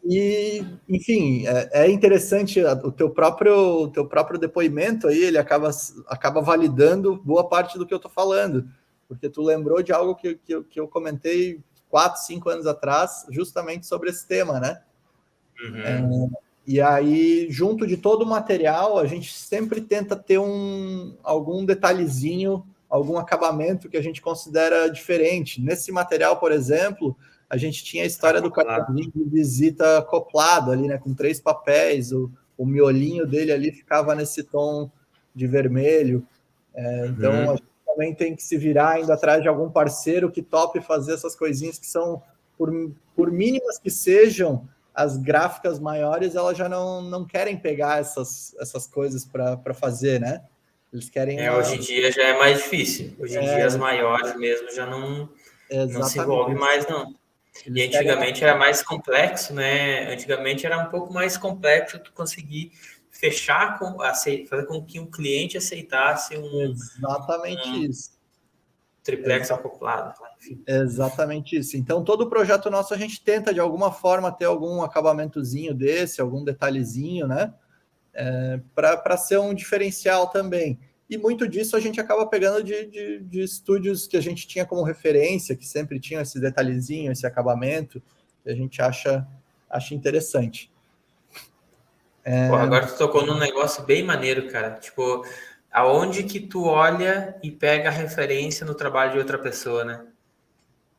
E, enfim, é interessante o teu próprio depoimento aí, ele acaba validando boa parte do que eu estou falando, porque tu lembrou de algo que eu comentei 4, 5 anos atrás, justamente sobre esse tema, né? E aí, junto de todo o material, a gente sempre tenta ter algum detalhezinho, algum acabamento que a gente considera diferente. Nesse material, por exemplo, a gente tinha a história do cartãozinho de visita acoplado ali, né, com 3 papéis, o miolinho dele ali ficava nesse tom de vermelho. Então, a gente também tem que se virar indo atrás de algum parceiro que tope fazer essas coisinhas que são, por mínimas que sejam, as gráficas maiores, elas já não querem pegar essas coisas para fazer, né? Eles querem Hoje em dia já é mais difícil. Hoje em dia as maiores mesmo já não se envolvem mais, não. E Eles querem. antigamente era mais complexo, né? Antigamente era um pouco mais complexo tu conseguir fechar fazer com que o cliente aceitasse Exatamente isso. Triplex acoplado. Enfim. Exatamente isso. Então, todo projeto nosso a gente tenta, de alguma forma, ter algum acabamentozinho desse, algum detalhezinho, né? Para ser um diferencial também. E muito disso a gente acaba pegando de estúdios que a gente tinha como referência, que sempre tinham esse detalhezinho, esse acabamento, que a gente acha interessante. Porra, agora tu tocou num negócio bem maneiro, cara. Tipo, aonde que tu olha e pega a referência no trabalho de outra pessoa, né?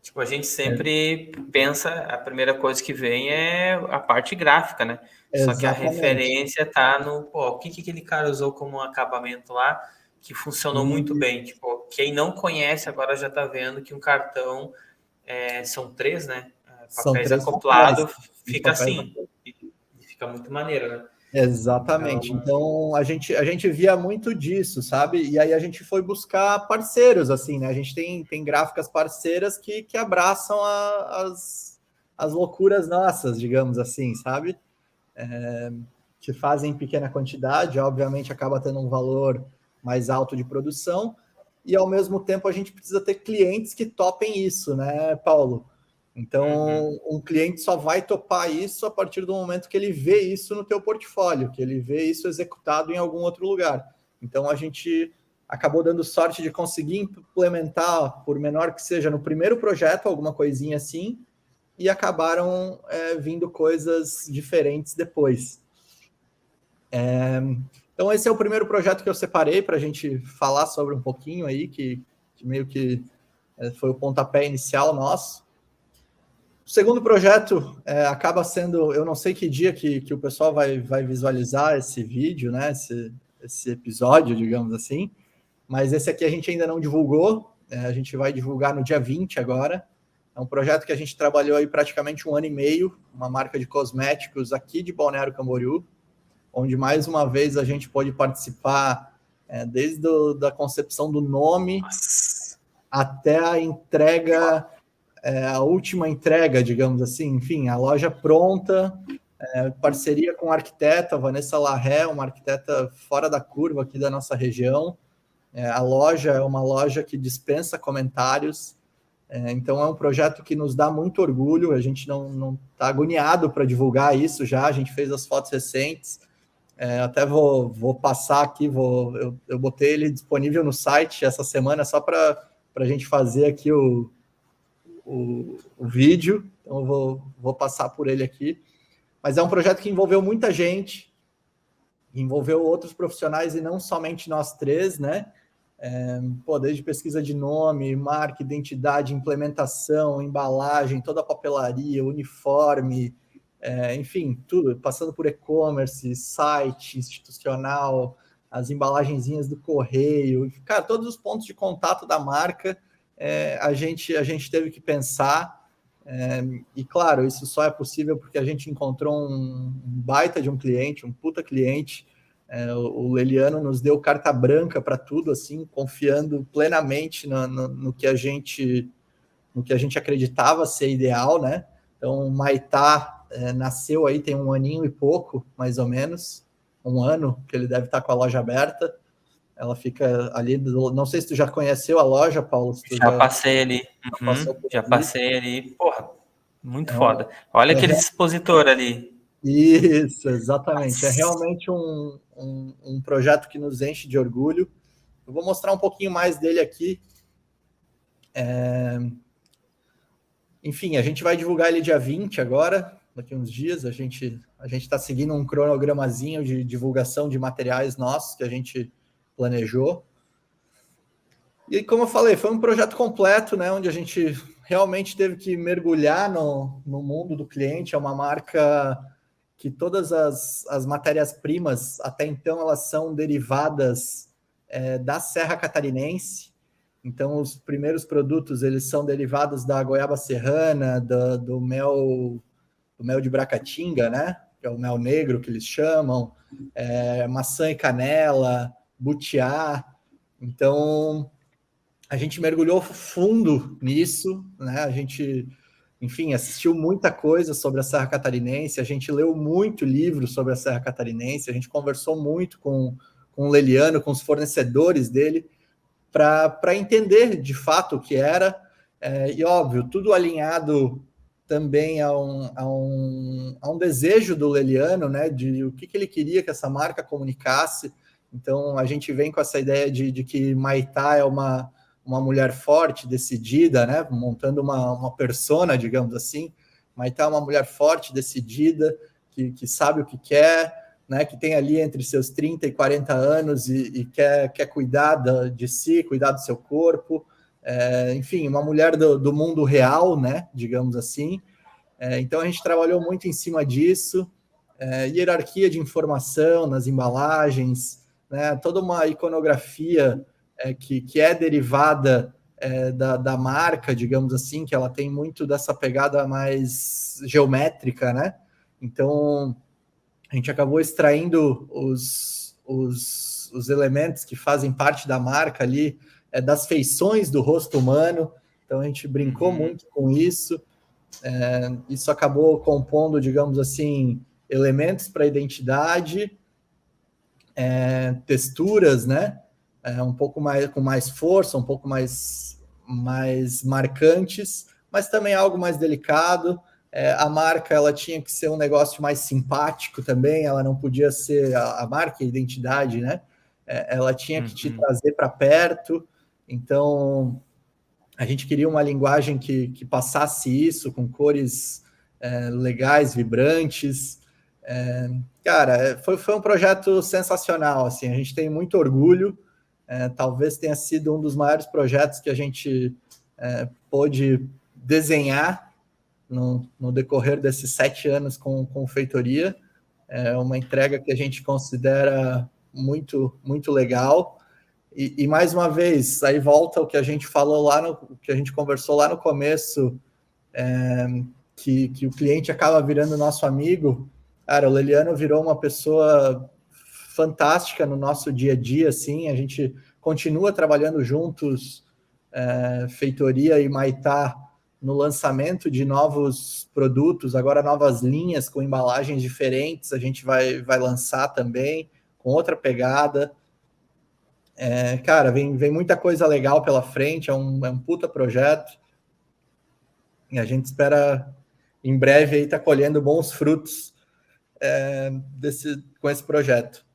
Tipo, a gente sempre pensa, a primeira coisa que vem é a parte gráfica, né? Só que a Exatamente. referência tá no, pô, o que aquele cara usou como acabamento lá que funcionou muito bem. Tipo, quem não conhece agora já tá vendo que um cartão são 3, né? São Papéis 3 papéis. acoplado, fica assim. E fica muito maneiro, né? Exatamente. Então, Então a gente via muito disso, sabe? E aí a gente foi buscar parceiros, assim, né? A gente tem gráficas parceiras que abraçam as loucuras nossas, digamos assim, sabe? Que fazem em pequena quantidade, obviamente acaba tendo um valor mais alto de produção, e ao mesmo tempo a gente precisa ter clientes que topem isso, né, Paulo? Então, um cliente só vai topar isso a partir do momento que ele vê isso no teu portfólio, que ele vê isso executado em algum outro lugar. Então, a gente acabou dando sorte de conseguir implementar, por menor que seja, no primeiro projeto, alguma coisinha assim, e acabaram vindo coisas diferentes depois. Então, esse é o primeiro projeto que eu separei para a gente falar sobre um pouquinho aí, que meio que foi o pontapé inicial nosso. O segundo projeto acaba sendo, eu não sei que dia que o pessoal vai visualizar esse vídeo, né? Esse episódio, digamos assim, mas esse aqui a gente ainda não divulgou, a gente vai divulgar no dia 20 agora. É um projeto que a gente trabalhou aí praticamente 1 ano e meio, uma marca de cosméticos aqui de Balneário Camboriú, onde mais uma vez a gente pôde participar desde da concepção do nome até a entrega, a última entrega, digamos assim, enfim, a loja pronta, parceria com a arquiteta Vanessa Larré, uma arquiteta fora da curva aqui da nossa região. A loja é uma loja que dispensa comentários, então é um projeto que nos dá muito orgulho, a gente não está agoniado para divulgar isso já, a gente fez as fotos recentes, até vou passar aqui, eu botei ele disponível no site essa semana só para a gente fazer aqui o vídeo, então eu vou passar por ele aqui. Mas é um projeto que envolveu muita gente, envolveu outros profissionais e não somente nós três, né? Desde pesquisa de nome, marca, identidade, implementação, embalagem, toda a papelaria, uniforme, enfim, tudo, passando por e-commerce, site institucional, as embalagenzinhas do correio, cara, todos os pontos de contato da marca, a gente teve que pensar, e claro, isso só é possível porque a gente encontrou um baita de um cliente, um puta cliente. O Leliano nos deu carta branca para tudo, assim, confiando plenamente no que a gente acreditava ser ideal, né? Então, o Maitá nasceu aí tem 1 aninho e pouco, mais ou menos, 1 ano que ele deve estar com a loja aberta. Ela fica ali, não sei se tu já conheceu a loja, Paulo. Se tu já passei ali. Já ali. passei ali. Porra, muito É foda. Olha aquele expositor ali. Isso, exatamente. É realmente um projeto que nos enche de orgulho. Eu vou mostrar um pouquinho mais dele aqui. Enfim, a gente vai divulgar ele dia 20 agora, daqui a uns dias. A gente está seguindo um cronogramazinho de divulgação de materiais nossos que a gente planejou. E como eu falei, foi um projeto completo, né, onde a gente realmente teve que mergulhar no mundo do cliente. É uma marca que todas as matérias-primas, até então, elas são derivadas da Serra Catarinense. Então, os primeiros produtos, eles são derivados da goiaba serrana, do mel de Bracatinga, né? Que é o mel negro que eles chamam, maçã e canela, butiá. Então, a gente mergulhou fundo nisso, né? A gente, enfim, assistiu muita coisa sobre a Serra Catarinense, a gente leu muito livro sobre a Serra Catarinense, a gente conversou muito com o Leliano, com os fornecedores dele, para entender de fato o que era, e óbvio, tudo alinhado também a um desejo do Leliano, né, de o que ele queria que essa marca comunicasse. Então, a gente vem com essa ideia de que Maitá é uma mulher forte, decidida, né, montando uma persona, digamos assim. Maitá é uma mulher forte, decidida, que sabe o que quer, né, que tem ali entre seus 30 e 40 anos e quer cuidar de si, cuidar do seu corpo, enfim, uma mulher do mundo real, né, digamos assim. Então a gente trabalhou muito em cima disso, hierarquia de informação nas embalagens, né, toda uma iconografia que é derivada da marca, digamos assim, que ela tem muito dessa pegada mais geométrica, né? Então a gente acabou extraindo os elementos que fazem parte da marca ali, das feições do rosto humano. Então a gente brincou muito com isso. Isso acabou compondo, digamos assim, elementos para a identidade, texturas, né? Um pouco mais com mais força, um pouco mais marcantes, mas também algo mais delicado. A marca ela tinha que ser um negócio mais simpático também, ela não podia ser a marca e a identidade, né? Ela tinha que te trazer para perto. Então A gente queria uma linguagem que passasse isso, com cores legais, vibrantes. Cara, foi um projeto sensacional, assim, a gente tem muito orgulho, talvez tenha sido um dos maiores projetos que a gente pôde desenhar no decorrer desses 7 anos com feitoria. É uma entrega que a gente considera muito, muito legal. E mais uma vez, aí volta o que a gente falou lá, o que a gente conversou lá no começo, que o cliente acaba virando nosso amigo. Cara, o Leliano virou uma pessoa fantástica no nosso dia a dia, assim, a gente continua trabalhando juntos, Feitoria e Maitá, no lançamento de novos produtos, agora novas linhas com embalagens diferentes, a gente vai lançar também, com outra pegada. Cara, vem muita coisa legal pela frente, é um puta projeto, e a gente espera em breve aí estar colhendo bons frutos com esse projeto.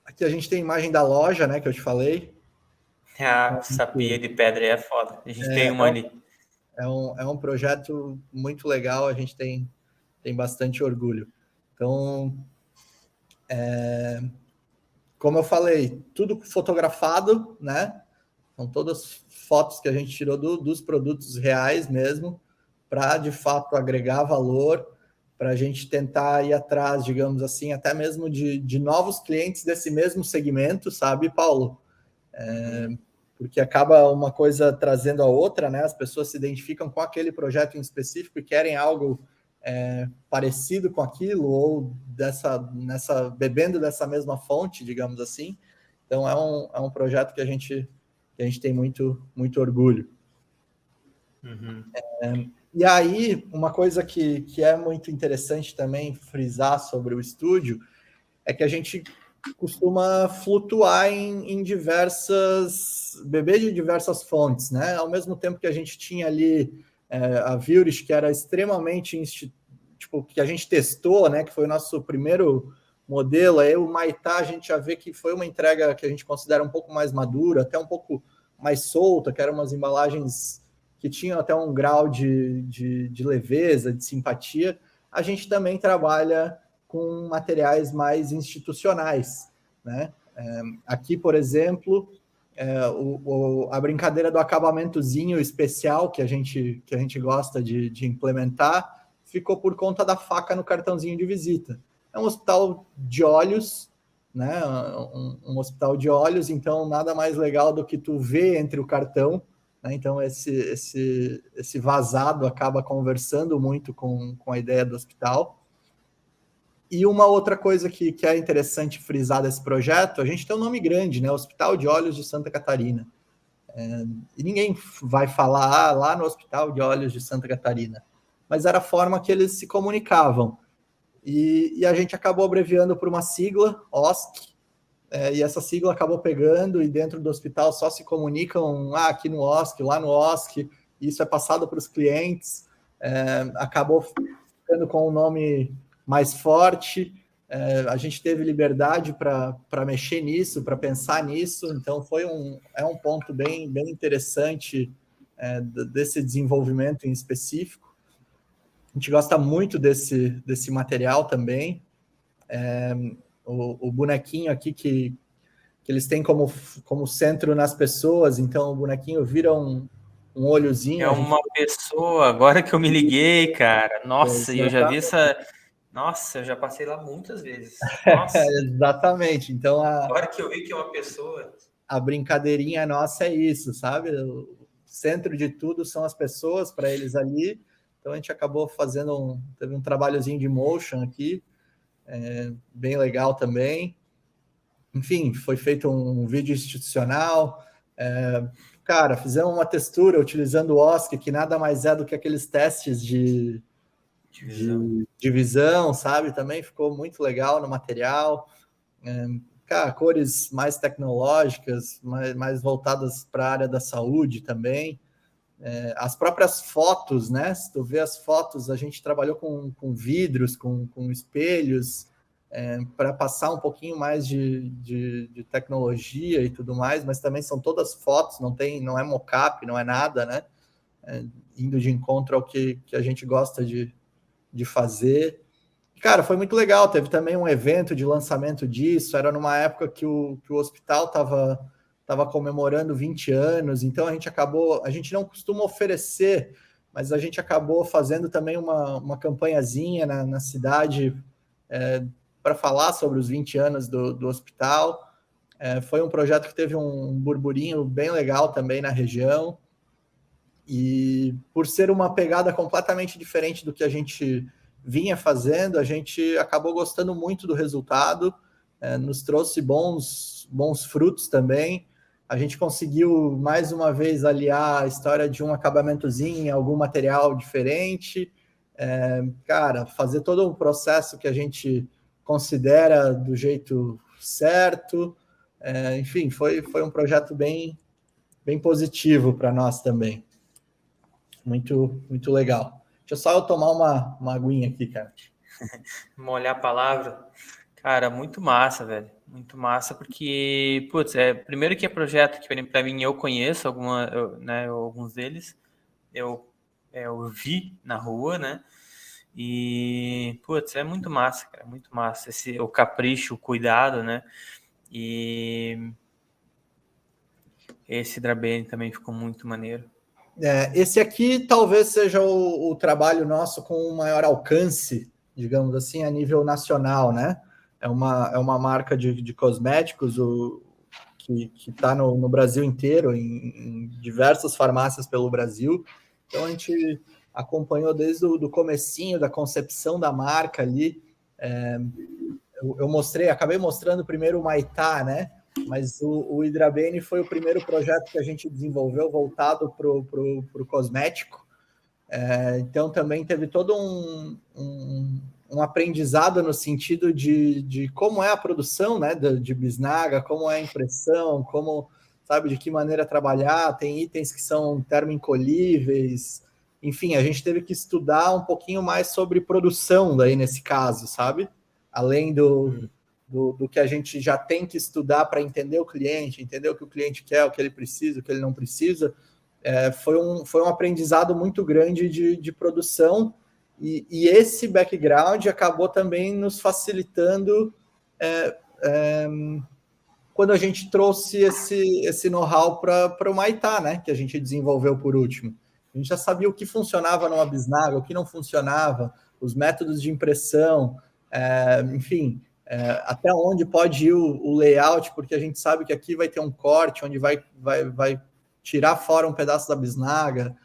Aqui a gente tem a imagem da loja, né, que eu te falei. Essa pia de pedra aí é foda. A gente tem uma ali. É um projeto muito legal, a gente tem bastante orgulho. Então, como eu falei, tudo fotografado, né? São todas fotos que a gente tirou dos produtos reais mesmo, para de fato agregar valor, para a gente tentar ir atrás, digamos assim, até mesmo de novos clientes desse mesmo segmento, sabe, Paulo? Porque acaba uma coisa trazendo a outra, né? As pessoas se identificam com aquele projeto em específico e querem algo parecido com aquilo, ou bebendo dessa mesma fonte, digamos assim. Então é um projeto que a gente tem muito, muito orgulho. Uhum. E aí, uma coisa que é muito interessante também frisar sobre o estúdio é que a gente costuma flutuar em beber de diversas fontes, né? Ao mesmo tempo que a gente tinha ali a Vilrish, que era extremamente, tipo, que a gente testou, né? Que foi o nosso primeiro modelo. Aí o Maitá, a gente já vê que foi uma entrega que a gente considera um pouco mais madura, até um pouco mais solta, que eram umas embalagens que tinham até um grau de leveza, de simpatia. A gente também trabalha com materiais mais institucionais, né? Aqui, por exemplo, a brincadeira do acabamentozinho especial que a gente gosta de implementar ficou por conta da faca no cartãozinho de visita. É um hospital de olhos, né? Um hospital de olhos, então nada mais legal do que tu ver entre o cartão, né? Então esse vazado acaba conversando muito com a ideia do hospital. E uma outra coisa que é interessante frisar desse projeto, a gente tem um nome grande, né? Hospital de Olhos de Santa Catarina. E ninguém vai falar lá no Hospital de Olhos de Santa Catarina. Mas era a forma que eles se comunicavam. E a gente acabou abreviando por uma sigla, OSC, e essa sigla acabou pegando, e dentro do hospital só se comunicam aqui no OSC, lá no OSC, e isso é passado para os clientes, acabou ficando com o nome mais forte, a gente teve liberdade para mexer nisso, para pensar nisso, então é um ponto bem interessante desse desenvolvimento em específico. A gente gosta muito desse material também. O bonequinho aqui que eles têm como centro nas pessoas, então o bonequinho vira um olhozinho. É uma pessoa, agora que eu me liguei, cara. Nossa, e eu já vi essa. Nossa, eu já passei lá muitas vezes. Nossa. Exatamente. Então Agora que eu vi que é uma pessoa. A brincadeirinha nossa é isso, sabe? O centro de tudo são as pessoas para eles ali. Então a gente acabou teve um trabalhozinho de motion aqui, bem legal também. Enfim, foi feito um vídeo institucional. Cara, fizemos uma textura utilizando o OSC, que nada mais é do que aqueles testes de visão, sabe? Também ficou muito legal no material. Cara, cores mais tecnológicas, mais voltadas para a área da saúde também. As próprias fotos, né? Se tu vê as fotos, a gente trabalhou com vidros, com espelhos. para passar um pouquinho mais de tecnologia e tudo mais, mas também são todas fotos, não é mockup, não é nada, né? Indo de encontro ao que a gente gosta de fazer. Cara, foi muito legal. Teve também um evento de lançamento disso. Era numa época que o hospital estava comemorando 20 anos, então a gente não costuma oferecer, mas a gente acabou fazendo também uma campanhazinha na cidade para falar sobre os 20 anos do hospital. Foi um projeto que teve um burburinho bem legal também na região. E por ser uma pegada completamente diferente do que a gente vinha fazendo, a gente acabou gostando muito do resultado, nos trouxe bons frutos também. A gente conseguiu, mais uma vez, aliar a história de um acabamentozinho em algum material diferente. Cara, fazer todo o processo que a gente considera do jeito certo. Enfim, foi um projeto bem positivo para nós também. Muito, muito legal. Deixa só eu tomar uma aguinha aqui, cara. Molhar a palavra. Cara, muito massa, velho. Muito massa, porque, putz, primeiro que é projeto que para mim eu conheço alguns deles. Eu vi na rua, né? E, putz, é muito massa, cara. Muito massa. O capricho, o cuidado, né? E esse Drabene também ficou muito maneiro. Esse aqui talvez seja o trabalho nosso com o maior alcance, digamos assim, a nível nacional, né? É uma marca de cosméticos que está no Brasil inteiro, em diversas farmácias pelo Brasil. Então a gente acompanhou desde o comecinho da concepção da marca ali. Acabei mostrando primeiro o Maitá, né? Mas o Hydrabane foi o primeiro projeto que a gente desenvolveu voltado para o cosmético. Então também teve todo um aprendizado no sentido de como é a produção, né, de bisnaga, como é a impressão, de que maneira trabalhar. Tem itens que são termoencolhíveis. Enfim, a gente teve que estudar um pouquinho mais sobre produção daí nesse caso, sabe? Além do que a gente já tem que estudar para entender o cliente, entender o que o cliente quer, o que ele precisa, o que ele não precisa. Foi um aprendizado muito grande de produção, e esse background acabou também nos facilitando quando a gente trouxe esse know-how para o Maitá, né, que a gente desenvolveu por último. A gente já sabia o que funcionava numa bisnaga, o que não funcionava, os métodos de impressão, enfim, até onde pode ir o layout, porque a gente sabe que aqui vai ter um corte, onde vai tirar fora um pedaço da bisnaga.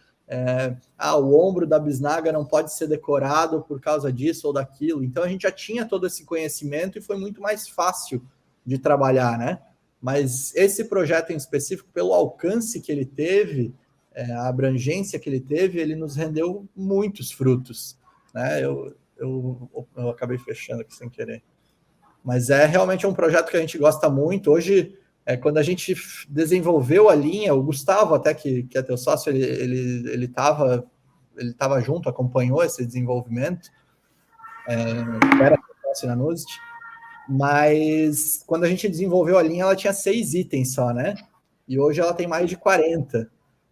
O ombro da bisnaga não pode ser decorado por causa disso ou daquilo. Então a gente já tinha todo esse conhecimento e foi muito mais fácil de trabalhar, né? Mas esse projeto em específico, pelo alcance que ele teve, a abrangência que ele teve, ele nos rendeu muitos frutos, né? Eu acabei fechando aqui sem querer. Mas realmente um projeto que a gente gosta muito. Hoje, quando a gente desenvolveu a linha, o Gustavo, até que é teu sócio, ele estava junto, acompanhou esse desenvolvimento, era sócio na Nuzit, mas quando a gente desenvolveu a linha, ela tinha 6 itens só, né? E hoje ela tem mais de 40.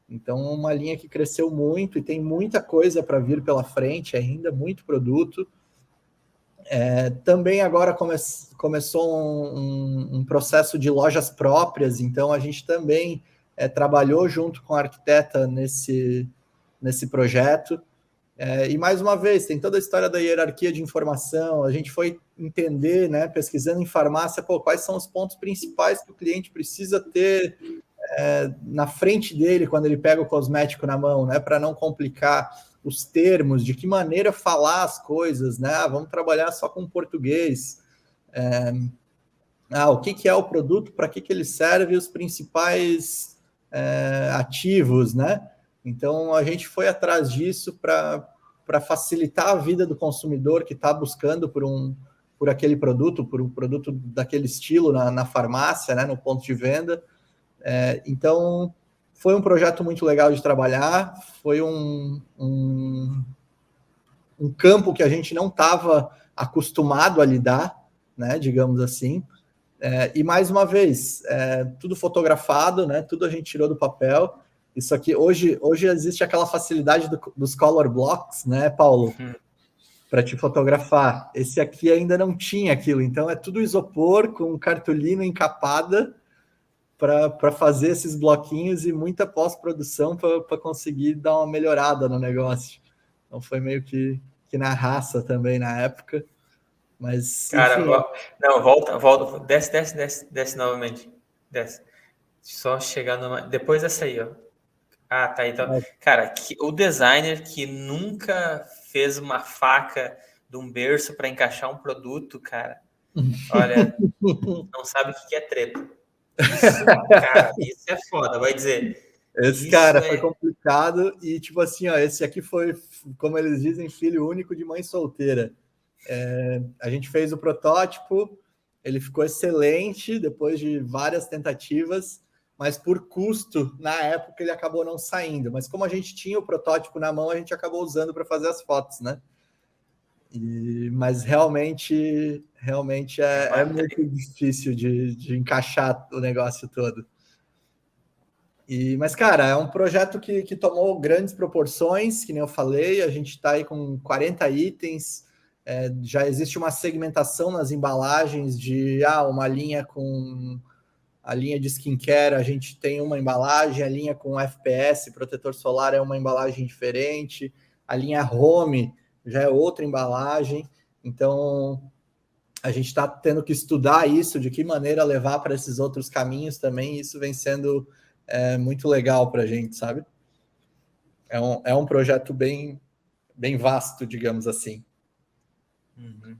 Então, uma linha que cresceu muito e tem muita coisa para vir pela frente ainda, muito produto. Também agora começou um processo de lojas próprias, então a gente também trabalhou junto com a arquiteta nesse projeto. E mais uma vez, tem toda a história da hierarquia de informação. A gente foi entender, né, pesquisando em farmácia, quais são os pontos principais que o cliente precisa ter na frente dele quando ele pega o cosmético na mão, né, para não complicar os termos, de que maneira falar as coisas, né? Vamos trabalhar só com português. O que é o produto, para que ele serve, os principais ativos, né? Então, a gente foi atrás disso para facilitar a vida do consumidor que está buscando por aquele produto, por um produto daquele estilo na farmácia, né, no ponto de venda. Então, foi um projeto muito legal de trabalhar, foi um campo que a gente não estava acostumado a lidar, né, digamos assim. E mais uma vez, tudo fotografado, né, tudo a gente tirou do papel. Isso aqui, hoje existe aquela facilidade dos color blocks, né, Paulo? Para te fotografar. Esse aqui ainda não tinha aquilo, então é tudo isopor com cartolina encapada para fazer esses bloquinhos e muita pós-produção para conseguir dar uma melhorada no negócio. Então foi meio que na raça também na época. Mas, Cara, enfim. não, volta. Desce novamente. Desce. Só chegar numa. Depois dessa aí, ó. Ah, tá. Então, cara, o designer que nunca fez uma faca de um berço para encaixar um produto, cara, olha, não sabe o que é treta. Isso, cara, isso é foda, vai dizer. Esse Isso cara foi complicado e, tipo assim, ó, esse aqui foi, como eles dizem, filho único de mãe solteira. A gente fez o protótipo, ele ficou excelente depois de várias tentativas, mas por custo, na época, ele acabou não saindo. Mas como a gente tinha o protótipo na mão, a gente acabou usando para fazer as fotos, né? Mas realmente é muito difícil de encaixar o negócio todo. Mas, cara, é um projeto que tomou grandes proporções, que nem eu falei, a gente está aí com 40 itens, já existe uma segmentação nas embalagens de uma linha com a linha de skincare, a gente tem uma embalagem, a linha com FPS, protetor solar, é uma embalagem diferente, a linha home já é outra embalagem, então a gente está tendo que estudar isso, de que maneira levar para esses outros caminhos também, e isso vem sendo muito legal para a gente, sabe? É um projeto bem vasto, digamos assim. Uhum.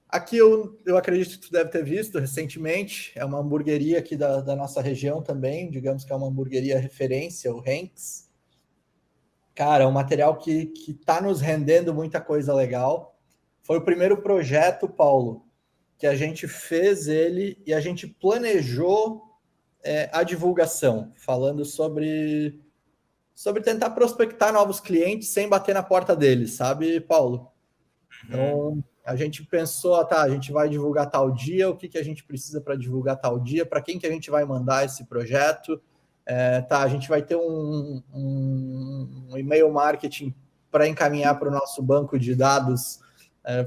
Aqui eu acredito que tu deve ter visto recentemente, é uma hamburgueria aqui da nossa região também, digamos que é uma hamburgueria referência, o Henks. Cara, é um material que está nos rendendo muita coisa legal. Foi o primeiro projeto, Paulo, que a gente fez ele e a gente planejou a divulgação, falando sobre tentar prospectar novos clientes sem bater na porta deles, sabe, Paulo? Então, a gente pensou, a gente vai divulgar tal dia, o que a gente precisa para divulgar tal dia, para quem que a gente vai mandar esse projeto, a gente vai ter um e-mail marketing para encaminhar para o nosso banco de dados,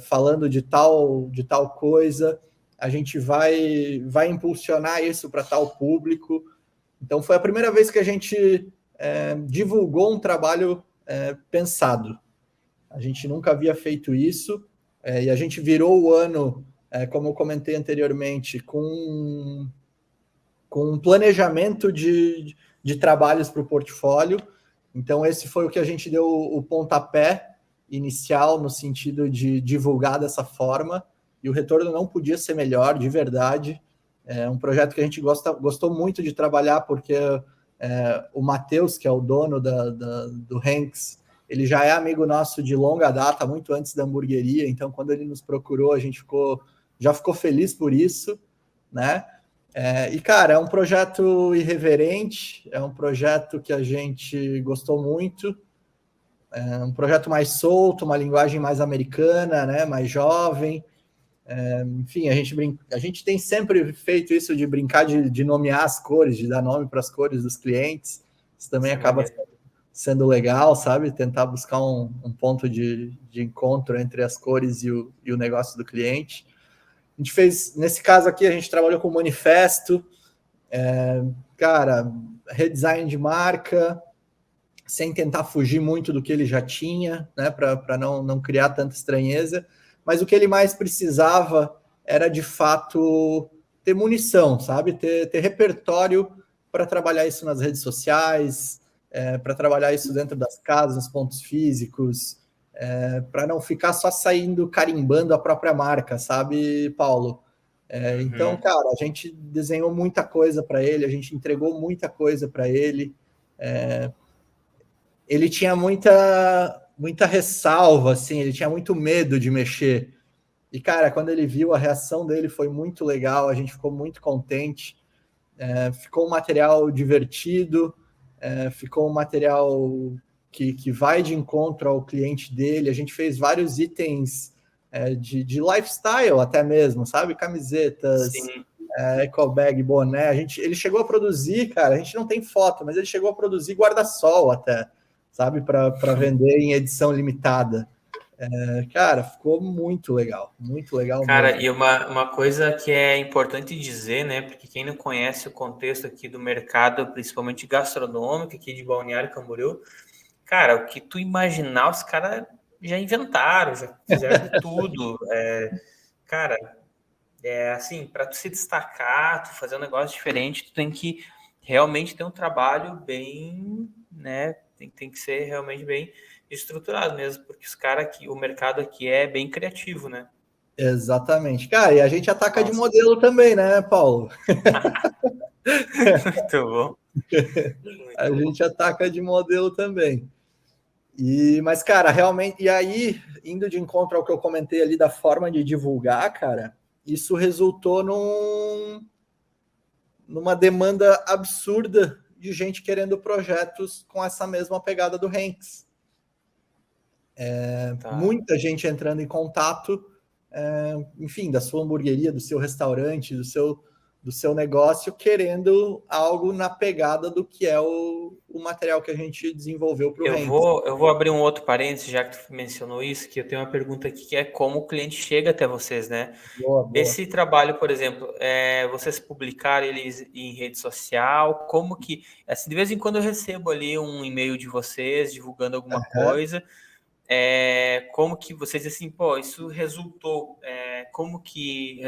falando de tal coisa, a gente vai impulsionar isso para tal público. Então, foi a primeira vez que a gente divulgou um trabalho pensado. A gente nunca havia feito isso, e a gente virou o ano, como eu comentei anteriormente, com um planejamento de trabalhos para o portfólio. Então, esse foi o que a gente deu o pontapé inicial, no sentido de divulgar dessa forma, e o retorno não podia ser melhor, de verdade. É um projeto que a gente gostou muito de trabalhar, porque o Matheus, que é o dono do Henks, ele já é amigo nosso de longa data, muito antes da hamburgueria, então quando ele nos procurou, a gente já ficou feliz por isso, né? E, cara, é um projeto irreverente, é um projeto que a gente gostou muito, é um projeto mais solto, uma linguagem mais americana, né? Mais jovem. Enfim, a gente tem sempre feito isso de brincar de nomear as cores, de dar nome para as cores dos clientes. Isso também acaba sendo legal, sabe? Tentar buscar um ponto de encontro entre as cores e o negócio do cliente. A gente fez, nesse caso aqui, a gente trabalhou com manifesto, cara, redesign de marca, sem tentar fugir muito do que ele já tinha, né? Para não criar tanta estranheza. Mas o que ele mais precisava era, de fato, ter munição, sabe? Ter repertório para trabalhar isso nas redes sociais, para trabalhar isso dentro das casas, nos pontos físicos, para não ficar só saindo carimbando a própria marca, sabe, Paulo? Então, cara, a gente desenhou muita coisa para ele, a gente entregou muita coisa para ele. Ele tinha muita ressalva, assim, ele tinha muito medo de mexer. E, cara, quando ele viu, a reação dele foi muito legal, a gente ficou muito contente. Ficou um material divertido, ficou um material que vai de encontro ao cliente dele. A gente fez vários itens de lifestyle até mesmo, sabe? Camisetas, Sim. eco bag, boné. Ele chegou a produzir, cara, a gente não tem foto, mas ele chegou a produzir guarda-sol até, sabe? Para vender em edição limitada. Cara, ficou muito legal Cara, mesmo. e uma coisa que é importante dizer, né? Porque quem não conhece o contexto aqui do mercado, principalmente gastronômico aqui de Balneário Camboriú, cara, o que tu imaginar, os caras já inventaram, já fizeram de tudo. Cara, assim, para tu se destacar, tu fazer um negócio diferente, tu tem que realmente ter um trabalho bem, né? Tem que ser realmente bem estruturado mesmo, porque os caras aqui, o mercado aqui é bem criativo, né? Exatamente. Cara, e a gente ataca de Nossa, modelo também, né, Paulo? muito bom, A muito bom. gente ataca de modelo também. Mas, cara, realmente, e aí, indo de encontro ao que eu comentei ali da forma de divulgar, cara, isso resultou numa demanda absurda de gente querendo projetos com essa mesma pegada do Hanks. Tá. Muita gente entrando em contato, enfim, da sua hamburgueria, do seu restaurante, do seu negócio, querendo algo na pegada do que é o material que a gente desenvolveu para o Hanks. Eu vou abrir um outro parênteses, já que tu mencionou isso, que eu tenho uma pergunta aqui que é como o cliente chega até vocês, né? Boa, boa. Esse trabalho, por exemplo, vocês publicaram eles em rede social? Como que, assim, de vez em quando eu recebo ali um e-mail de vocês divulgando alguma Uhum. coisa. Como que vocês dizem assim, pô, isso resultou? Como que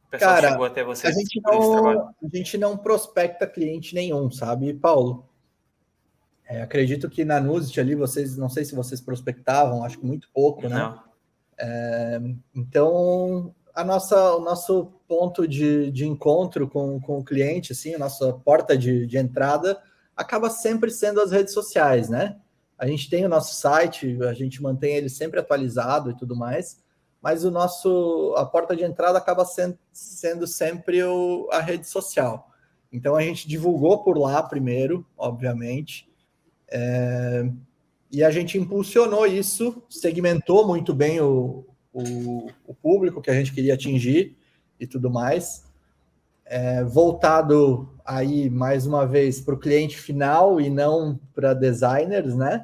o pessoal Cara, chegou até a vocês gente por esse trabalho? não, a gente não prospecta cliente nenhum, sabe, Paulo? Acredito que na Nuzit ali vocês, não sei se vocês prospectavam, acho que muito pouco, né? Não. Então, o nosso ponto de encontro com o cliente, assim, a nossa porta de entrada, acaba sempre sendo as redes sociais, né? A gente tem o nosso site, a gente mantém ele sempre atualizado e tudo mais, mas a porta de entrada acaba sendo sempre a rede social. Então a gente divulgou por lá primeiro, obviamente, e a gente impulsionou isso, segmentou muito bem o público que a gente queria atingir e tudo mais. Voltado aí, mais uma vez, para o cliente final e não para designers, né?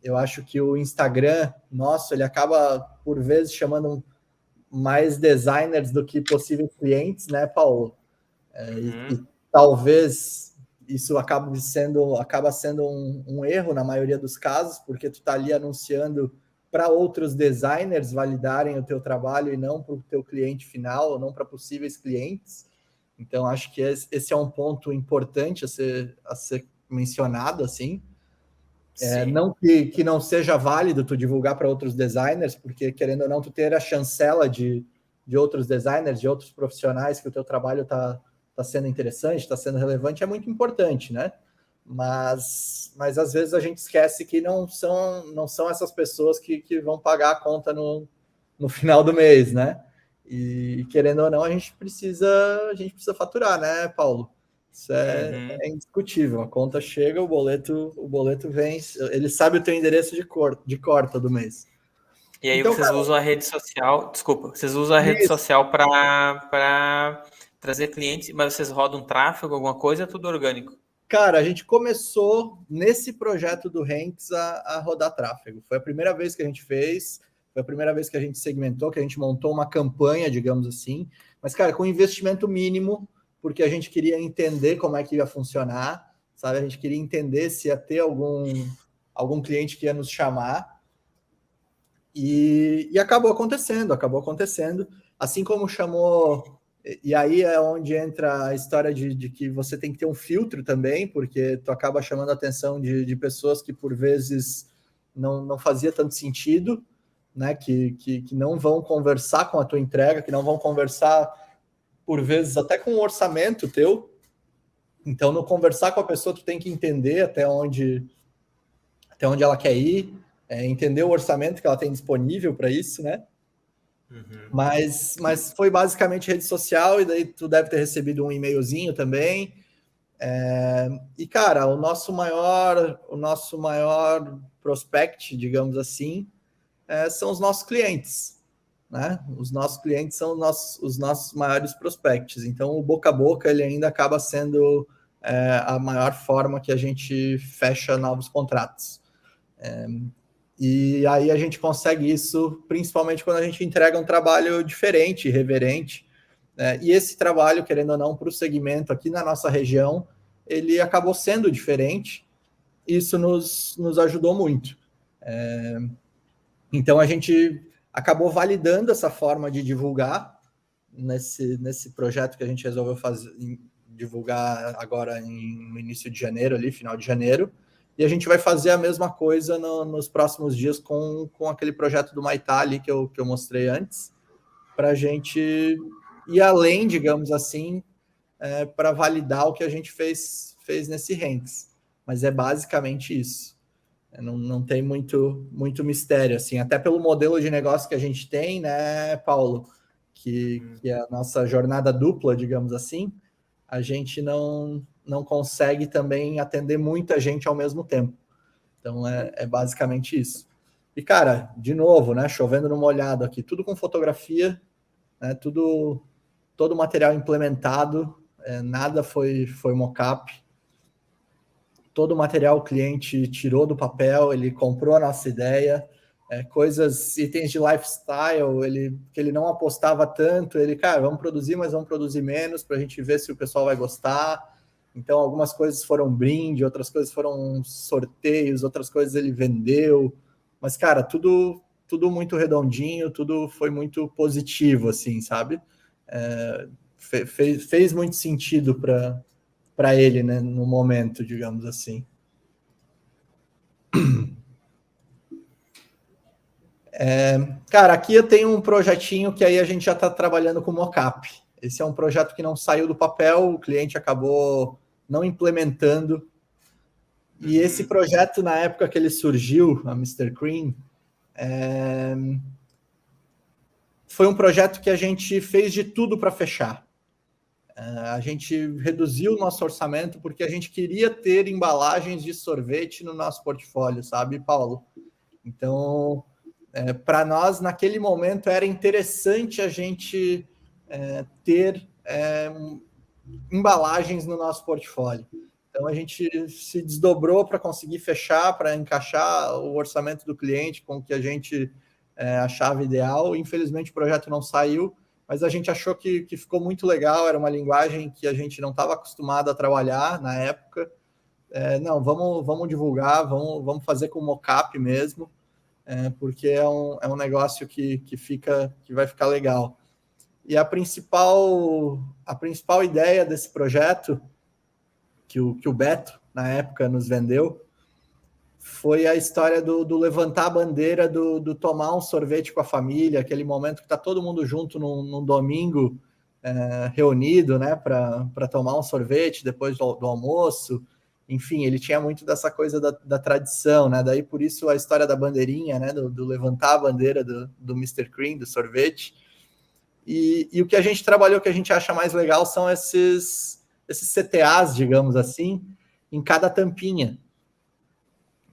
Eu acho que o Instagram nosso, ele acaba, por vezes, chamando mais designers do que possíveis clientes, né, Paulo? E Uhum. talvez isso acaba sendo um erro na maioria dos casos, porque tu está ali anunciando para outros designers validarem o teu trabalho e não para o teu cliente final, ou não para possíveis clientes. Então, acho que esse é um ponto importante a ser mencionado, assim. Sim. Não que não seja válido tu divulgar para outros designers, porque, querendo ou não, tu ter a chancela de outros designers, de outros profissionais, que o teu trabalho tá sendo interessante, está sendo relevante, é muito importante, né? Mas às vezes a gente esquece que não são essas pessoas que vão pagar a conta no final do mês, né? E querendo ou não, a gente precisa faturar, né, Paulo? Isso Uhum. é indiscutível. A conta chega, o boleto vem, ele sabe o teu endereço de cor todo mês. E aí Então, vocês cara, usam a rede social, desculpa, vocês usam a rede isso. social para trazer clientes, mas vocês rodam tráfego, alguma coisa, é tudo orgânico. Cara, a gente começou nesse projeto do Hanks a rodar tráfego. Foi a primeira vez que a gente fez, foi a primeira vez que a gente segmentou, que a gente montou uma campanha, digamos assim. Mas, cara, com investimento mínimo, porque a gente queria entender como é que ia funcionar, sabe? A gente queria entender se ia ter algum cliente que ia nos chamar. E acabou acontecendo. Assim como chamou. E aí é onde entra a história de que você tem que ter um filtro também, porque tu acaba chamando a atenção de pessoas que por vezes não fazia tanto sentido, né? Que não vão conversar com a tua entrega, que não vão conversar, por vezes, até com o orçamento teu. Então, no conversar com a pessoa, tu tem que entender até onde ela quer ir, entender o orçamento que ela tem disponível para isso, né? Uhum. Mas foi basicamente rede social, e daí tu deve ter recebido um e-mailzinho também. E, cara, o nosso maior prospect, digamos assim, são os nossos clientes, né? Os nossos clientes são os nossos maiores prospects. Então, o boca a boca ele ainda acaba sendo a maior forma que a gente fecha novos contratos. E aí a gente consegue isso principalmente quando a gente entrega um trabalho diferente, reverente. E esse trabalho, querendo ou não, para o segmento aqui na nossa região, ele acabou sendo diferente. Isso nos ajudou muito. Então a gente acabou validando essa forma de divulgar nesse projeto que a gente resolveu divulgar agora no início de janeiro, ali, final de janeiro. E a gente vai fazer a mesma coisa nos próximos dias com aquele projeto do Maitá ali que eu mostrei antes, para a gente ir além, digamos assim, para validar o que a gente fez nesse Ranks. Mas é basicamente isso. Não tem muito mistério, assim, até pelo modelo de negócio que a gente tem, né, Paulo? Que é a nossa jornada dupla, digamos assim, a gente não consegue também atender muita gente ao mesmo tempo. Então, é basicamente isso. E, cara, de novo, né, chovendo no molhado aqui, tudo com fotografia, né, todo o material implementado, nada foi mockup. Todo o material o cliente tirou do papel, ele comprou a nossa ideia, itens de lifestyle, que ele não apostava tanto, cara, vamos produzir, mas vamos produzir menos para a gente ver se o pessoal vai gostar. Então, algumas coisas foram brinde, outras coisas foram sorteios, outras coisas ele vendeu. Mas, cara, tudo muito redondinho, tudo foi muito positivo, assim, sabe? Fez muito sentido para ele, né, no momento, digamos assim. Cara, aqui eu tenho um projetinho que aí a gente já está trabalhando com mockup. Esse é um projeto que não saiu do papel, o cliente acabou não implementando. E esse projeto, na época que ele surgiu, a Mr. Cream, foi um projeto que a gente fez de tudo para fechar. A gente reduziu o nosso orçamento porque a gente queria ter embalagens de sorvete no nosso portfólio, sabe, Paulo? Então, para nós, naquele momento, era interessante a gente ter embalagens no nosso portfólio. Então, a gente se desdobrou para conseguir fechar, para encaixar o orçamento do cliente com o que a gente achava ideal. Infelizmente, o projeto não saiu, mas a gente achou que ficou muito legal, era uma linguagem que a gente não estava acostumado a trabalhar na época. Não, vamos divulgar, vamos fazer com mockup mesmo, porque é um negócio que vai ficar legal. E a principal ideia desse projeto, que o Beto, na época, nos vendeu, foi a história do levantar a bandeira, do tomar um sorvete com a família, aquele momento que está todo mundo junto num domingo, reunido, né, para tomar um sorvete depois do almoço. Enfim, ele tinha muito dessa coisa da tradição, né? Daí por isso a história da bandeirinha, né? Do levantar a bandeira do Mr. Cream, do sorvete. E o que a gente trabalhou, que a gente acha mais legal, são esses CTAs, digamos assim, em cada tampinha.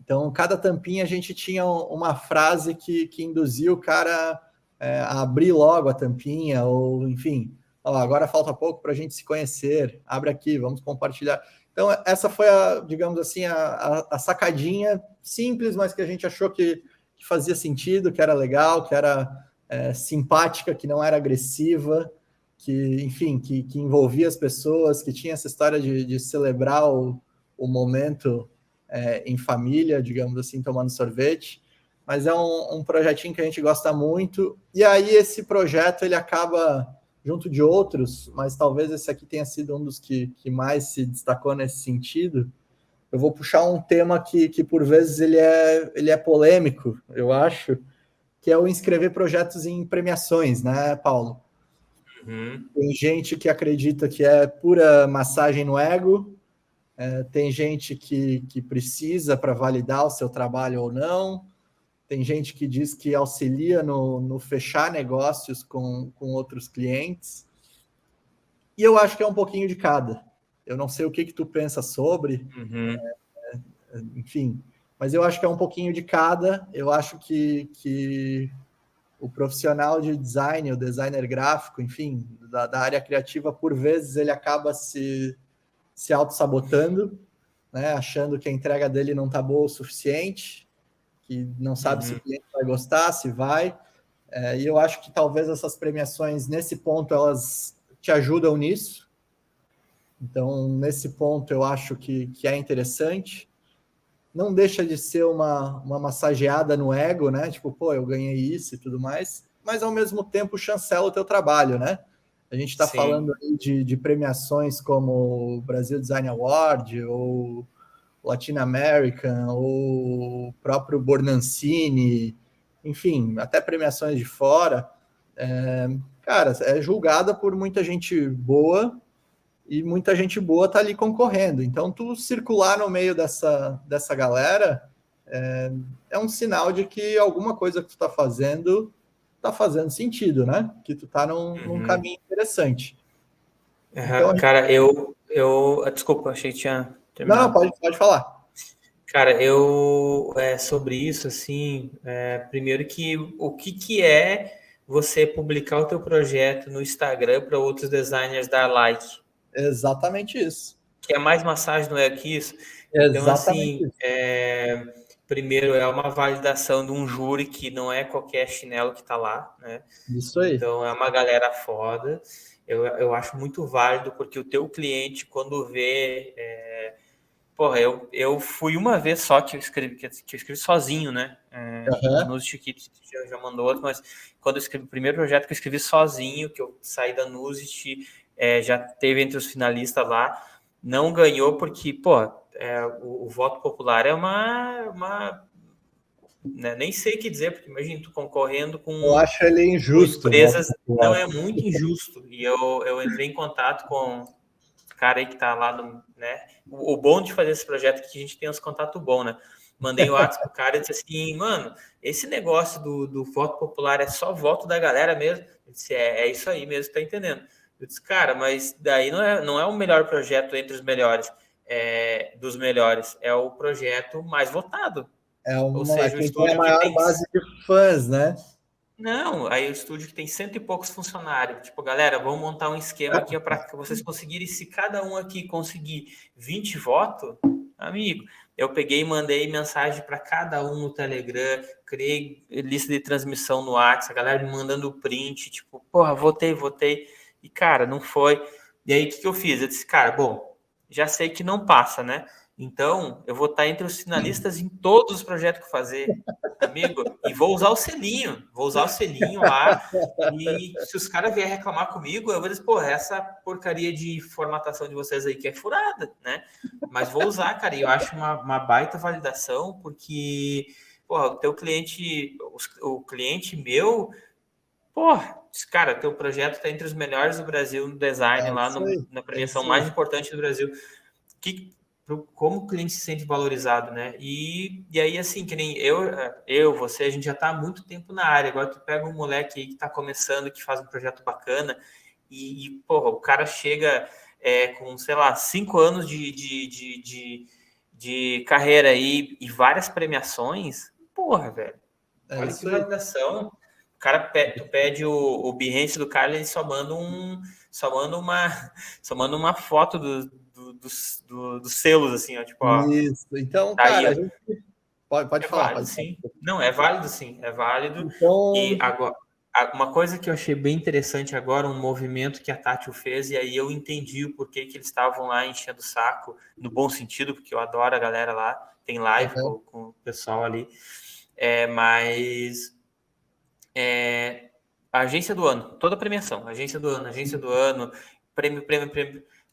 Então, cada tampinha a gente tinha uma frase que induzia o cara a abrir logo a tampinha, ou enfim, agora falta pouco para a gente se conhecer, abre aqui, vamos compartilhar. Então, essa foi, digamos assim, a sacadinha simples, mas que a gente achou que fazia sentido, que era legal, que era simpática, que não era agressiva, que, enfim, que envolvia as pessoas, que tinha essa história de celebrar o momento em família, digamos assim, tomando sorvete. Mas é um projetinho que a gente gosta muito. E aí esse projeto ele acaba junto de outros, mas talvez esse aqui tenha sido um dos que mais se destacou nesse sentido. Eu vou puxar um tema que por vezes ele é polêmico, eu acho, que é o inscrever projetos em premiações, né, Paulo? Tem gente que acredita que é pura massagem no ego, tem gente que precisa para validar o seu trabalho ou não, tem gente que diz que auxilia no fechar negócios com outros clientes, e eu acho que é um pouquinho de cada. Eu não sei o que tu pensa sobre, enfim, mas eu acho que é um pouquinho de cada. Eu acho que o profissional de design, o designer gráfico, enfim, da área criativa, por vezes ele acaba se auto-sabotando, né? Achando que a entrega dele não está boa o suficiente, que não sabe se o Uhum. cliente vai gostar, se vai. E eu acho que talvez essas premiações, nesse ponto, elas te ajudam nisso. Então, nesse ponto, eu acho que é interessante. Não deixa de ser uma massageada no ego, né? Tipo, pô, eu ganhei isso e tudo mais, mas ao mesmo tempo chancela o teu trabalho, né? A gente está falando Sim. aí de premiações como o Brasil Design Award, ou Latin American, ou o próprio Bornancini, enfim, até premiações de fora. Cara, é julgada por muita gente boa e muita gente boa tá ali concorrendo. Então, tu circular no meio dessa galera é um sinal de que alguma coisa que tu tá fazendo sentido, né? Que tu tá num Uhum. caminho interessante. Então, Aham. Cara, desculpa, achei que tinha não, terminado. pode falar. Cara, sobre isso, assim, primeiro que o que que é você publicar o teu projeto no Instagram para outros designers dar like? Exatamente isso. Que é mais massagem, não é que isso? Então, Exatamente assim, isso. primeiro é uma validação de um júri que não é qualquer chinelo que está lá, né? Isso aí. Então, é uma galera foda. Eu acho muito válido, porque o teu cliente, quando vê. Porra, eu fui uma vez só que eu escrevi sozinho, né? Aham. No Chiquitos já mandou outro, mas quando eu escrevi o primeiro projeto que eu escrevi sozinho, que eu saí da Nuzit, já teve entre os finalistas lá, não ganhou porque, pô, o voto popular é né, nem sei o que dizer, porque imagina, tu concorrendo Eu acho ele com injusto, o voto empresas, não popular. é muito injusto. E eu entrei em contato com cara aí que tá lá no, né? O bom de fazer esse projeto é que a gente tem uns contatos bons, né? Mandei o WhatsApp pro cara e disse assim, mano, esse negócio do voto popular é só voto da galera mesmo? Ele disse, é isso aí mesmo, tá entendendo? Eu disse, cara, mas daí não é o melhor projeto entre os melhores, dos melhores, é o projeto mais votado. Ou É seja, o quem tem a estúdio que maior tem. base de fãs, né? Não, aí o estúdio que tem cento e poucos funcionários. Tipo, galera, vamos montar um esquema aqui para vocês conseguirem, se cada um aqui conseguir 20 votos, amigo, eu peguei e mandei mensagem para cada um no Telegram, criei lista de transmissão no WhatsApp, a galera me mandando print, tipo, porra, votei. E, cara, não foi. E aí, o que eu fiz? Eu disse, cara, bom, já sei que não passa, né? Então, eu vou estar entre os finalistas em todos os projetos que eu fazer, amigo, e vou usar o selinho lá, e se os caras vierem reclamar comigo, eu vou dizer, pô, essa porcaria de formatação de vocês aí que é furada, né? Mas vou usar, cara, e eu acho uma baita validação, porque, porra, o teu cliente, o cliente meu, porra, cara, teu projeto está entre os melhores do Brasil no design, É lá isso aí. na É premiação isso aí. mais importante do Brasil. Como o cliente se sente valorizado, né? E aí, assim, que nem você, a gente já está há muito tempo na área. Agora tu pega um moleque aí que está começando, que faz um projeto bacana, porra, o cara chega com, sei lá, 5 anos de carreira aí e várias premiações. Porra, velho. É Olha que isso aí. validação. Tu pede o Behance do cara, ele só manda uma, só manda uma foto dos selos, assim, ó, tipo, ó, Isso. Então, tá aí, cara, ó. a gente pode É falar, válido, pode falar. sim. Não, é válido, sim, é válido. E Então, agora, uma coisa que eu achei bem interessante agora, um movimento que a Tati fez, e aí eu entendi o porquê que eles estavam lá enchendo o saco, no bom sentido, porque eu adoro a galera lá, tem live uhum. com o pessoal ali, mas a agência do ano, toda a premiação, agência do ano, prêmio.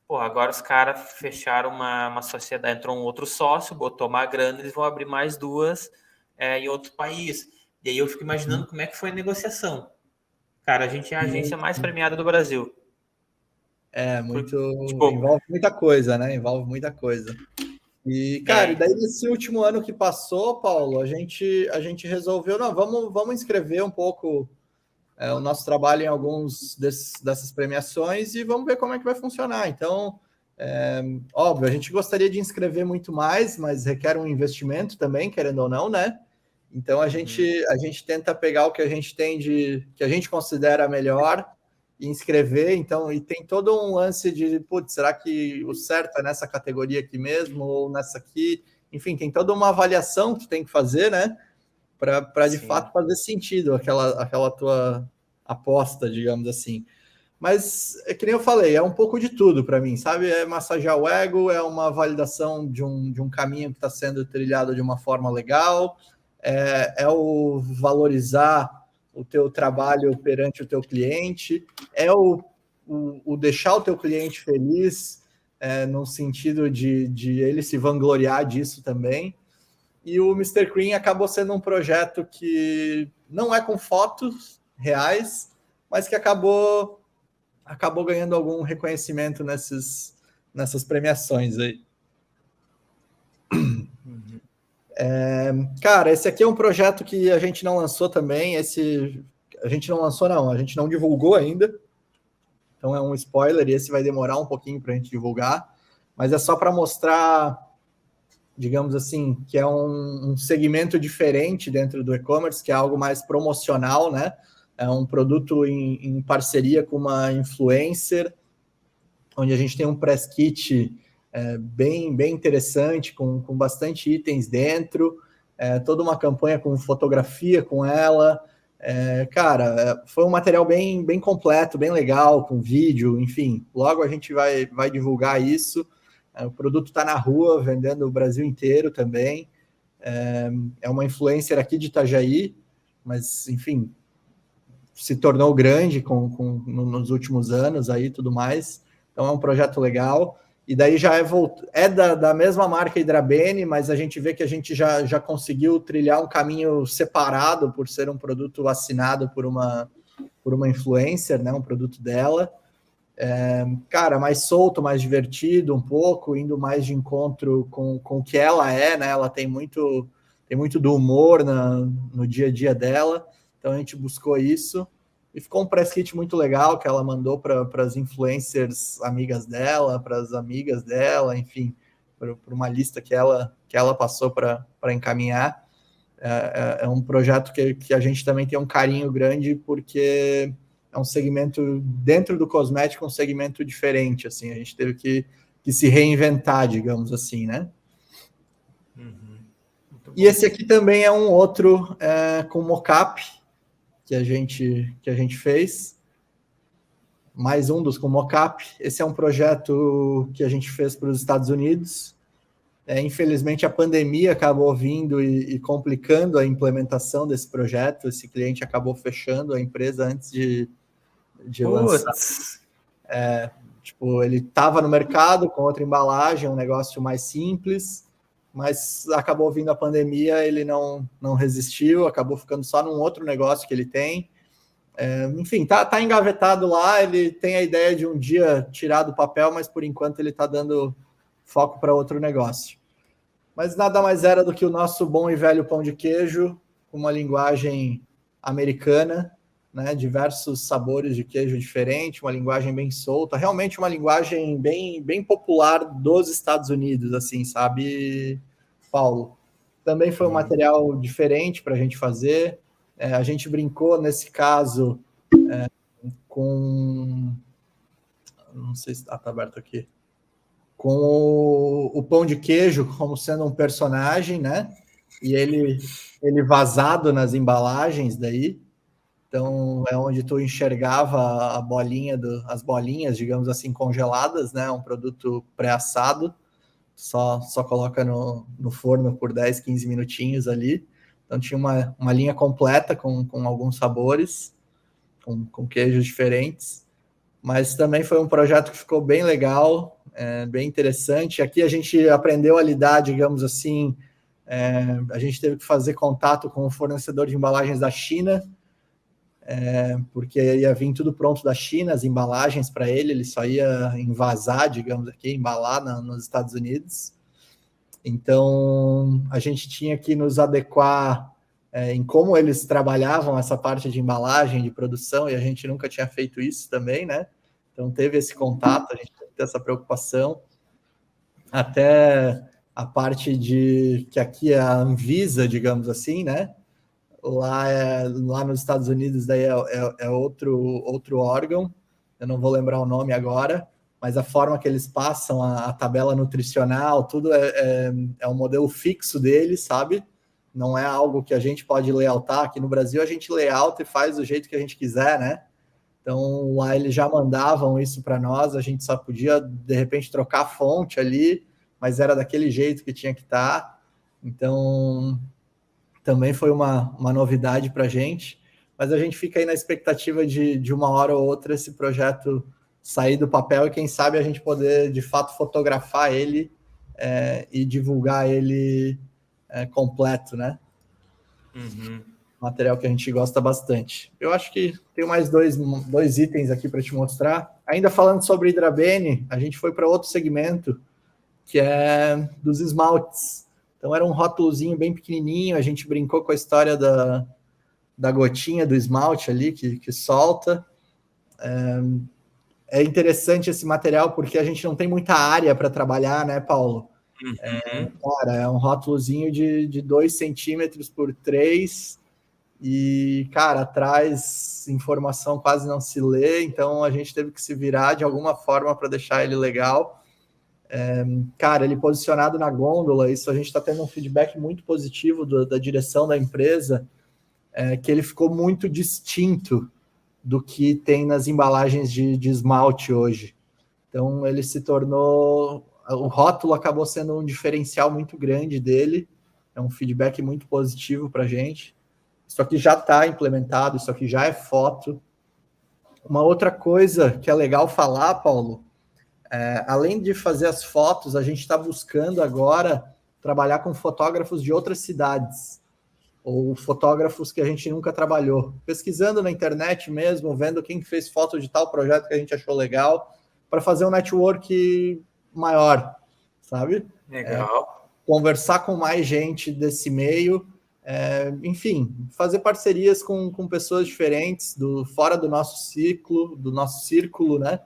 Pô, agora os caras fecharam uma sociedade, entrou um outro sócio, botou uma grana, eles vão abrir mais duas em outro país. E aí eu fico imaginando como é que foi a negociação. Cara, a gente é a agência mais premiada do Brasil. Muito. Tipo, Envolve muita coisa, né? Envolve muita coisa. E, cara, e daí então, nesse último ano que passou, Paulo, a gente resolveu, não, vamos inscrever um pouco o nosso trabalho em alguns dessas premiações e vamos ver como é que vai funcionar. Então, Óbvio, a gente gostaria de inscrever muito mais, mas requer um investimento também, querendo ou não, né? Então a gente tenta pegar o que a gente tem que a gente considera melhor e inscrever. Então, e tem todo um lance de, putz, será que o certo é nessa categoria aqui mesmo ou nessa aqui? Enfim, tem toda uma avaliação que tu tem que fazer, né? Para de fato fazer sentido aquela tua aposta, digamos assim. Mas é que nem eu falei, é um pouco de tudo para mim, sabe? É massagear o ego, é uma validação de um caminho que está sendo trilhado de uma forma legal, é o valorizar o teu trabalho perante o teu cliente, é o deixar o teu cliente feliz, no sentido de ele se vangloriar disso também. E o Mr. Cream acabou sendo um projeto que não é com fotos reais, mas que acabou ganhando algum reconhecimento nessas premiações aí. Cara, esse aqui é um projeto que a gente não lançou também. A gente não lançou, não, a gente não divulgou ainda. Então é um spoiler e esse vai demorar um pouquinho para a gente divulgar. Mas é só para mostrar, digamos assim, que é um segmento diferente dentro do e-commerce, que é algo mais promocional, né? É um produto em parceria com uma influencer, onde a gente tem um press kit bem interessante, com bastante itens dentro, toda uma campanha com fotografia com ela. Cara, foi um material bem completo, bem legal, com vídeo, enfim. Logo a gente vai divulgar isso. O produto está na rua, vendendo o Brasil inteiro também. É uma influencer aqui de Itajaí, mas, enfim, se tornou grande nos últimos anos aí tudo mais. Então é um projeto legal. E daí já é da mesma marca Hidrabene, mas a gente vê que a gente já conseguiu trilhar um caminho separado por ser um produto assinado por uma influencer, né? Um produto dela. Cara, mais solto, mais divertido um pouco, indo mais de encontro com o que ela é, né? Ela tem muito do humor no dia a dia dela, então a gente buscou isso, e ficou um press kit muito legal que ela mandou para as influencers amigas dela, para as amigas dela, enfim, para uma lista que ela passou para encaminhar. É um projeto que a gente também tem um carinho grande, porque é um segmento, dentro do cosmético, um segmento diferente, assim, a gente teve que se reinventar, digamos assim, né? E esse aqui também é um outro com mocap que a gente fez, mais um dos com mocap. Esse é um projeto que a gente fez para os Estados Unidos. Infelizmente, a pandemia acabou vindo e complicando a implementação desse projeto. Esse cliente acabou fechando a empresa antes de lançar. Ele estava no mercado com outra embalagem, um negócio mais simples, mas acabou vindo a pandemia, ele não resistiu, acabou ficando só num outro negócio que ele tem. Enfim, tá engavetado lá, ele tem a ideia de um dia tirar do papel, mas por enquanto ele está dando foco para outro negócio. Mas nada mais era do que o nosso bom e velho pão de queijo, com uma linguagem americana, né? Diversos sabores de queijo diferentes, uma linguagem bem solta, realmente uma linguagem bem popular dos Estados Unidos, assim, sabe, Paulo? Também foi um material diferente para a gente fazer. A gente brincou, nesse caso, com... Não sei se está aberto aqui. Com o pão de queijo como sendo um personagem, né? E ele vazado nas embalagens daí. Então, é onde tu enxergava as bolinhas, digamos assim, congeladas, né? Um produto pré-assado. Só coloca no forno por 10, 15 minutinhos ali. Então, tinha uma linha completa com alguns sabores, com queijos diferentes. Mas também foi um projeto que ficou bem legal, bem interessante. Aqui a gente aprendeu a lidar, digamos assim, a gente teve que fazer contato com o fornecedor de embalagens da China, porque ia vir tudo pronto da China, as embalagens para ele só ia envasar, digamos aqui, embalar nos Estados Unidos. Então, a gente tinha que nos adequar em como eles trabalhavam essa parte de embalagem, de produção, e a gente nunca tinha feito isso também, né? Então, teve esse contato, a gente teve essa preocupação. até a parte de que aqui é a Anvisa, digamos assim, né? Lá nos Estados Unidos daí é outro órgão, eu não vou lembrar o nome agora, mas a forma que eles passam a tabela nutricional, tudo é um modelo fixo deles, sabe? Não é algo que a gente pode layoutar. Aqui no Brasil a gente layouta e faz do jeito que a gente quiser, né? Então lá eles já mandavam isso para nós, a gente só podia de repente trocar a fonte ali, mas era daquele jeito que tinha que estar. Então também foi uma novidade para a gente, mas a gente fica aí na expectativa de uma hora ou outra esse projeto sair do papel e quem sabe a gente poder de fato fotografar ele e divulgar ele completo, né? Uhum. Material que a gente gosta bastante. Eu acho que tem mais dois itens aqui para te mostrar. Ainda falando sobre Hidrabene, a gente foi para outro segmento, que é dos esmaltes. Então era um rótulozinho bem pequenininho, a gente brincou com a história da gotinha do esmalte ali, que solta. É interessante esse material porque a gente não tem muita área para trabalhar, né, Paulo? Uhum. Cara, é um rótulozinho de 2 centímetros por 3 e, cara, atrás informação quase não se lê, então a gente teve que se virar de alguma forma para deixar ele legal. Cara, ele posicionado na gôndola, isso a gente está tendo um feedback muito positivo da direção da empresa, que ele ficou muito distinto do que tem nas embalagens de esmalte hoje. Então ele se tornou, o rótulo acabou sendo um diferencial muito grande dele, é um feedback muito positivo para a gente. Isso aqui já está implementado, isso aqui já é foto. Uma outra coisa que é legal falar, Paulo, além de fazer as fotos, a gente está buscando agora trabalhar com fotógrafos de outras cidades, ou fotógrafos que a gente nunca trabalhou. Pesquisando na internet mesmo, vendo quem fez foto de tal projeto que a gente achou legal, para fazer um network maior, sabe? Legal. Conversar com mais gente desse meio, enfim, fazer parcerias com pessoas diferentes, fora do nosso círculo, né?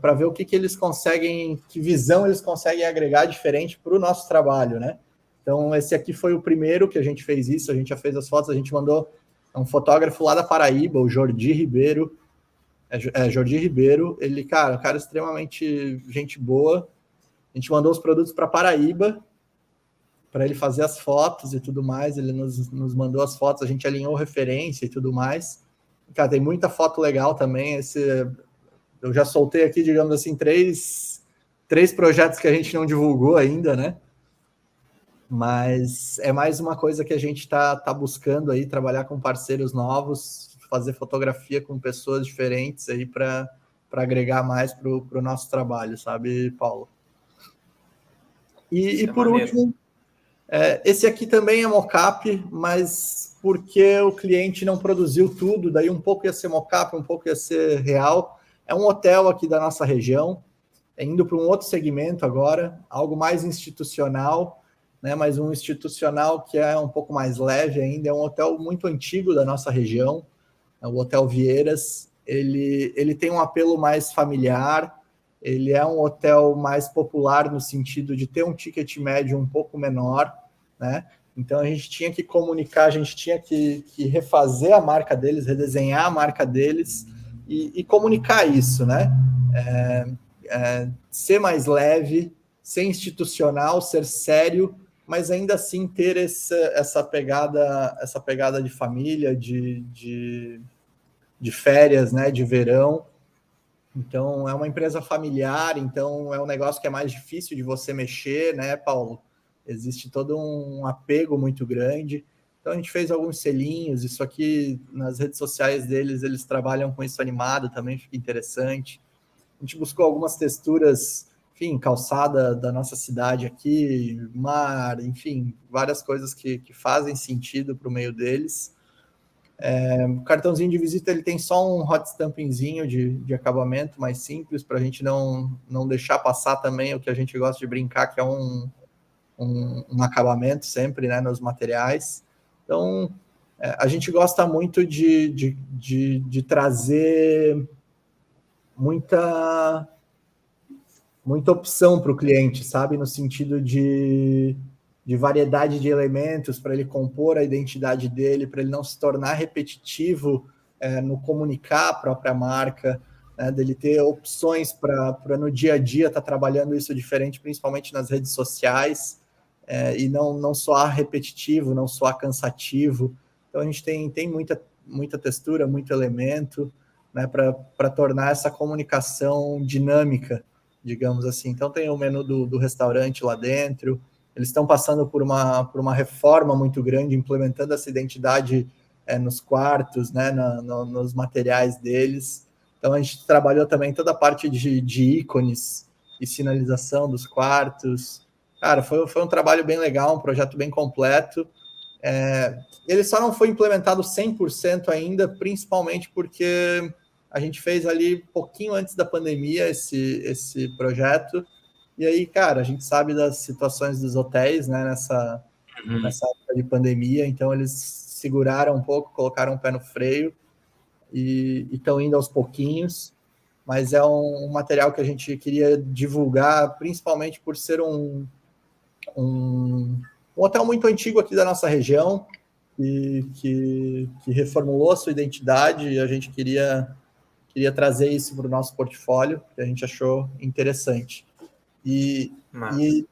Para ver o que eles conseguem, que visão eles conseguem agregar diferente para o nosso trabalho, né? Então, esse aqui foi o primeiro que a gente fez isso, a gente já fez as fotos, a gente mandou um fotógrafo lá da Paraíba, o Jordi Ribeiro. Jordi Ribeiro, ele, cara, um cara extremamente gente boa. A gente mandou os produtos para Paraíba, para ele fazer as fotos e tudo mais. Ele nos mandou as fotos, a gente alinhou referência e tudo mais. Cara, tem muita foto legal também. Eu já soltei aqui, digamos assim, três projetos que a gente não divulgou ainda, né? Mas é mais uma coisa que a gente está buscando aí, trabalhar com parceiros novos, fazer fotografia com pessoas diferentes aí para agregar mais para o nosso trabalho, sabe, Paulo? E por maneiro. último, esse aqui também é mockup, mas porque o cliente não produziu tudo, daí um pouco ia ser mockup, um pouco ia ser real. É um hotel aqui da nossa região, indo para um outro segmento agora, algo mais institucional, né? Mas um institucional que é um pouco mais leve ainda. É um hotel muito antigo da nossa região, é o Hotel Vieiras. Ele tem um apelo mais familiar, ele é um hotel mais popular no sentido de ter um ticket médio um pouco menor, né? Então a gente tinha que comunicar, a gente tinha que refazer a marca deles, redesenhar a marca deles e comunicar isso, né? Ser mais leve, ser institucional, ser sério, mas ainda assim ter essa pegada de família, de férias, né, de verão. Então, é uma empresa familiar, então é um negócio que é mais difícil de você mexer, né, Paulo? Existe todo um apego muito grande. Então, a gente fez alguns selinhos, isso aqui nas redes sociais deles, eles trabalham com isso animado, também fica interessante. A gente buscou algumas texturas, enfim, calçada da nossa cidade aqui, mar, enfim, várias coisas que fazem sentido para o meio deles. O cartãozinho de visita ele tem só um hot stampingzinho de acabamento mais simples, para a gente não deixar passar também o que a gente gosta de brincar, que é um acabamento sempre, né, nos materiais. Então, a gente gosta muito de trazer muita muita opção para o cliente, sabe? No sentido de variedade de elementos para ele compor a identidade dele, para ele não se tornar repetitivo no comunicar a própria marca, né? Dele ter opções para no dia a dia estar trabalhando isso diferente, principalmente nas redes sociais, e não soar repetitivo, não soar cansativo. Então a gente tem muita textura, muito elemento, né, para tornar essa comunicação dinâmica, digamos assim. Então tem o menu do restaurante lá dentro, eles estão passando por uma reforma muito grande, implementando essa identidade nos quartos, né, nos materiais deles. Então a gente trabalhou também toda a parte de ícones e sinalização dos quartos. Cara, foi um trabalho bem legal, um projeto bem completo. Ele só não foi implementado 100% ainda, principalmente porque a gente fez ali pouquinho antes da pandemia esse projeto. E aí, cara, a gente sabe das situações dos hotéis, né, nessa época de pandemia, então eles seguraram um pouco, colocaram o pé no freio e estão indo aos pouquinhos, mas é um material que a gente queria divulgar, principalmente por ser um hotel muito antigo aqui da nossa região, que reformulou a sua identidade, e a gente queria trazer isso para o nosso portfólio, que a gente achou interessante. E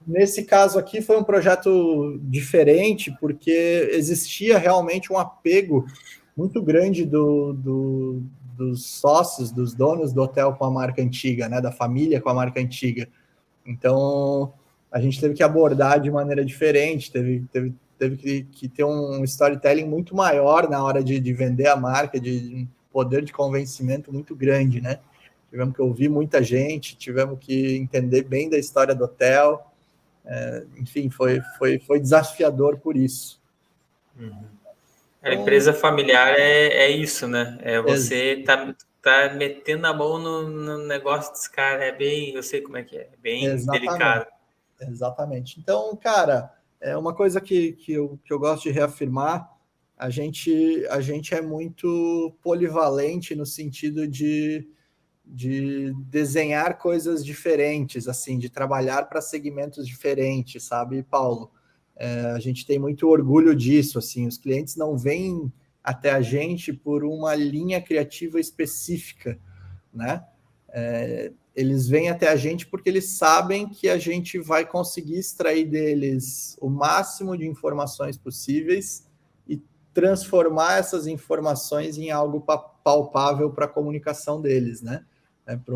nesse caso aqui foi um projeto diferente, porque existia realmente um apego muito grande dos sócios, dos donos do hotel com a marca antiga, né, da família com a marca antiga. Então, a gente teve que abordar de maneira diferente, teve que ter um storytelling muito maior na hora de vender a marca, de um poder de convencimento muito grande, né? Tivemos que ouvir muita gente, tivemos que entender bem da história do hotel. Enfim, foi desafiador por isso. A empresa familiar é isso, né? Você tá metendo a mão no negócio desse cara. Eu sei como é que é bem delicado. Exatamente. Então, cara, é uma coisa que eu gosto de reafirmar, a gente é muito polivalente no sentido de desenhar coisas diferentes, assim, de trabalhar para segmentos diferentes, sabe, Paulo? A gente tem muito orgulho disso, assim, os clientes não vêm até a gente por uma linha criativa específica, né? Eles vêm até a gente porque eles sabem que a gente vai conseguir extrair deles o máximo de informações possíveis e transformar essas informações em algo palpável para a comunicação deles, né? Para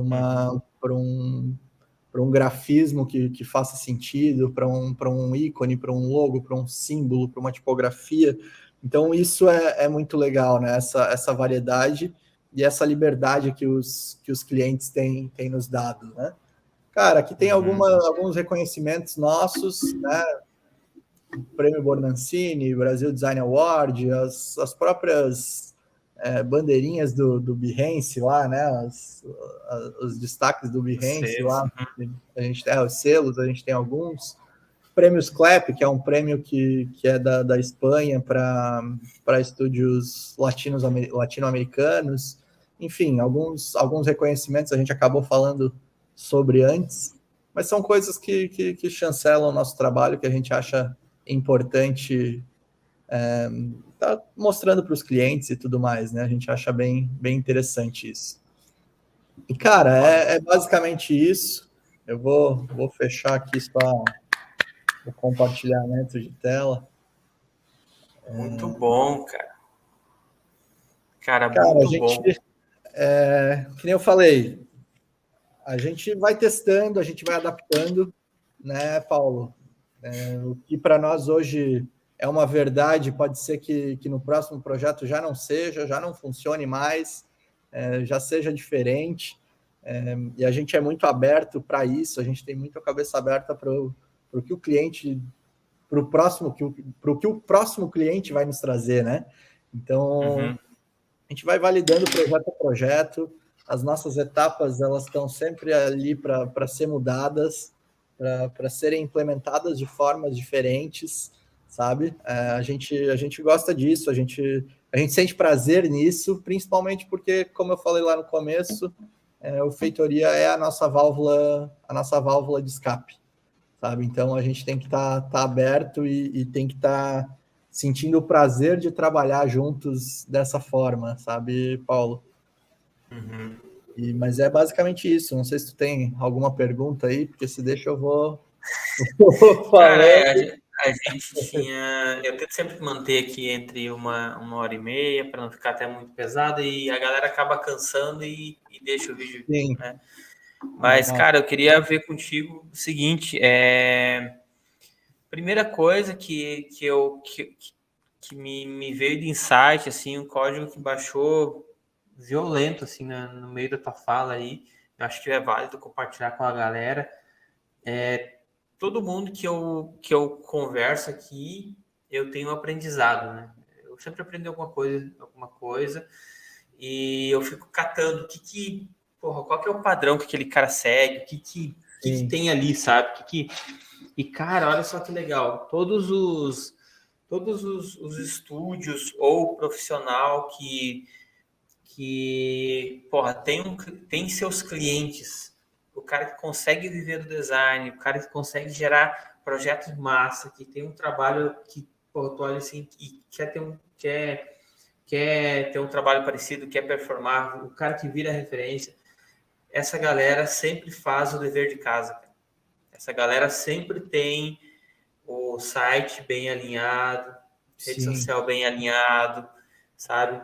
um grafismo que faça sentido, para um ícone, para um logo, para um símbolo, para uma tipografia. Então, isso é muito legal, né? Essa variedade e essa liberdade que os clientes têm nos dado, né? Cara, aqui tem alguns reconhecimentos nossos, né? O Prêmio Bornancini, Brasil Design Award, as próprias bandeirinhas do Behance lá, né? Os destaques do Behance lá. A gente tem os selos, a gente tem alguns. Prêmios CLEP, que é um prêmio que é da Espanha para estúdios latino-americanos. Enfim, alguns reconhecimentos a gente acabou falando sobre antes, mas são coisas que chancelam o nosso trabalho, que a gente acha importante tá mostrando para os clientes e tudo mais, né? A gente acha bem interessante isso. E, cara, é basicamente isso. Eu vou fechar aqui só o compartilhamento de tela. Muito bom, cara. Cara, muito bom. Que nem eu falei, a gente vai testando, a gente vai adaptando, né, Paulo? O que para nós hoje é uma verdade, pode ser que no próximo projeto já não seja, já não funcione mais, já seja diferente. E a gente é muito aberto para isso, a gente tem muito a cabeça aberta para o que o cliente, para o que o próximo cliente vai nos trazer, né? Então, a gente vai validando projeto a projeto, as nossas etapas elas estão sempre ali para ser mudadas, para serem implementadas de formas diferentes, sabe? A gente gosta disso, a gente sente prazer nisso, principalmente porque, como eu falei lá no começo, o Feitoria é a nossa válvula de escape, sabe? Então a gente tem que estar aberto e tem que estar sentindo o prazer de trabalhar juntos dessa forma, sabe, Paulo? Uhum. Mas é basicamente isso. Não sei se tu tem alguma pergunta aí, porque se deixa eu vou Cara, falando. a gente tinha. Eu tento sempre manter aqui entre uma hora e meia, para não ficar até muito pesado, e a galera acaba cansando e deixa o vídeo, Sim, né? Mas, não, cara, eu queria ver contigo o seguinte: primeira coisa que me veio de insight, assim, um código que baixou violento, assim, no meio da tua fala aí, eu acho que é válido compartilhar com a galera. Todo mundo que eu converso aqui, eu tenho aprendizado, né? Eu sempre aprendo alguma coisa, e eu fico catando porra, qual que é o padrão que aquele cara segue, o que sim, tem ali, sabe? E, cara, olha só que legal. Todos os estúdios ou profissional porra, tem seus clientes. O cara que consegue viver do design, o cara que consegue gerar projetos massa, que tem um trabalho que, porra, tu olha assim e quer ter um trabalho parecido, quer performar, o cara que vira referência. Essa galera sempre faz o dever de casa, cara. Essa galera sempre tem o site bem alinhado, rede sim. social bem alinhado, sabe?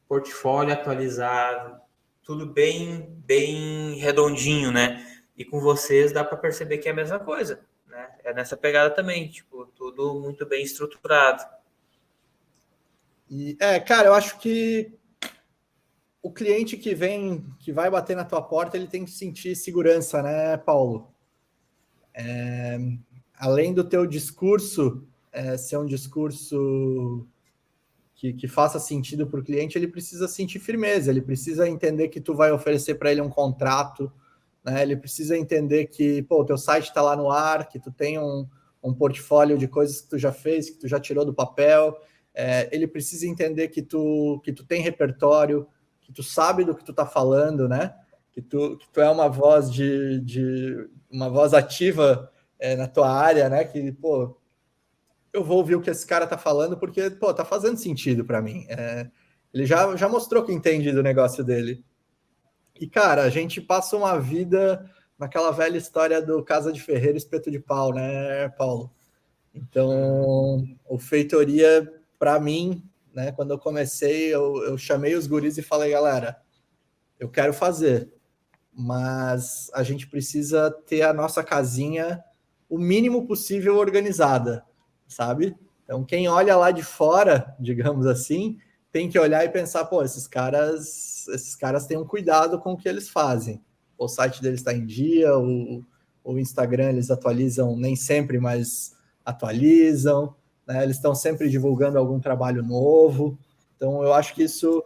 Portfólio atualizado, tudo bem redondinho, né? E com vocês dá para perceber que é a mesma coisa, né? É nessa pegada também, tipo, tudo muito bem estruturado. Cara, eu acho que o cliente que vai bater na tua porta, ele tem que sentir segurança, né, Paulo? Além do teu discurso ser um discurso que faça sentido para o cliente, ele precisa sentir firmeza, ele precisa entender que tu vai oferecer para ele um contrato, né? Ele precisa entender que, pô, o teu site está lá no ar, que tu tem um portfólio de coisas que tu já fez, que tu já tirou do papel. Ele precisa entender que tu tem repertório, que tu sabe do que tu está falando, né? Que tu é uma voz uma voz ativa na tua área, né? Que, pô, eu vou ouvir o que esse cara tá falando, porque, pô, tá fazendo sentido para mim. Ele já mostrou que entende do negócio dele. E, cara, a gente passa uma vida naquela velha história do Casa de Ferreiro, espeto de pau, né, Paulo? Então, o Feitoria, para mim, né, quando eu comecei, eu chamei os guris e falei, galera, eu quero fazer, mas a gente precisa ter a nossa casinha o mínimo possível organizada, sabe? Então, quem olha lá de fora, digamos assim, tem que olhar e pensar, pô, esses caras têm um cuidado com o que eles fazem. O site deles está em dia, o Instagram eles atualizam, nem sempre, mas atualizam, né? Eles estão sempre divulgando algum trabalho novo. Então, eu acho que isso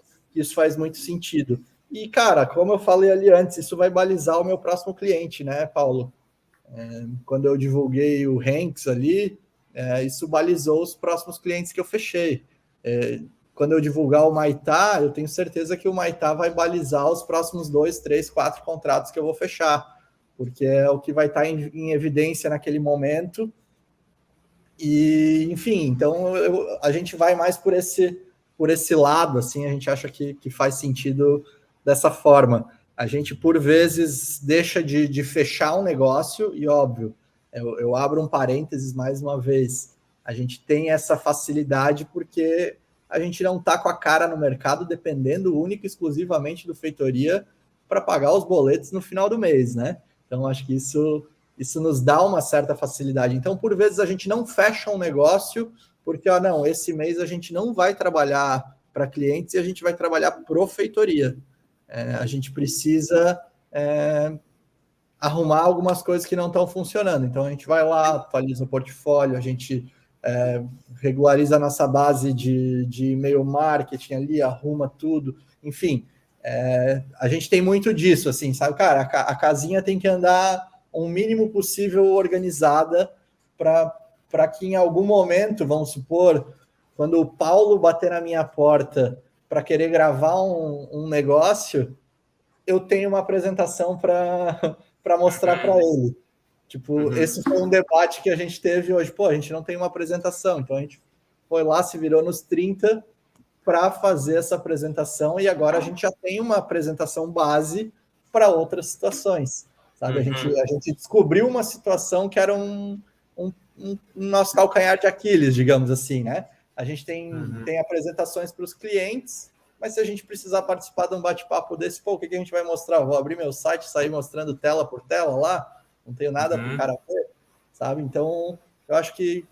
faz muito sentido. E, cara, como eu falei ali antes, isso vai balizar o meu próximo cliente, né, Paulo? Quando eu divulguei o Hanks ali, isso balizou os próximos clientes que eu fechei. Quando eu divulgar o Maitá, eu tenho certeza que o Maitá vai balizar os próximos 2, 3, 4 contratos que eu vou fechar, porque é o que vai estar em evidência naquele momento. E, enfim, então a gente vai mais por esse lado, assim, a gente acha que faz sentido dessa forma. A gente, por vezes, deixa de fechar um negócio, e óbvio, eu abro um parênteses mais uma vez, a gente tem essa facilidade porque a gente não está com a cara no mercado dependendo única e exclusivamente do Feitoria para pagar os boletos no final do mês, né? Então, acho que isso nos dá uma certa facilidade. Então, por vezes, a gente não fecha um negócio porque, não, esse mês a gente não vai trabalhar para clientes e a gente vai trabalhar pro Feitoria. A gente precisa arrumar algumas coisas que não estão funcionando. Então, a gente vai lá, atualiza o portfólio, a gente regulariza a nossa base de e-mail marketing ali, arruma tudo, enfim. A gente tem muito disso, assim, sabe? Cara, a casinha tem que andar o mínimo possível organizada para que em algum momento, vamos supor, quando o Paulo bater na minha porta para querer gravar um negócio, eu tenho uma apresentação para mostrar para ele. Tipo, esse foi um debate que a gente teve hoje. Pô, a gente não tem uma apresentação, então a gente foi lá, se virou nos 30 para fazer essa apresentação, e agora a gente já tem uma apresentação base para outras situações, sabe? A gente descobriu uma situação que era um nosso calcanhar de Aquiles, digamos assim, né? A gente tem apresentações para os clientes, mas se a gente precisar participar de um bate-papo desse, pô, o que a gente vai mostrar? Vou abrir meu site, sair mostrando tela por tela lá, não tenho nada para o cara ver, sabe? Então, eu acho que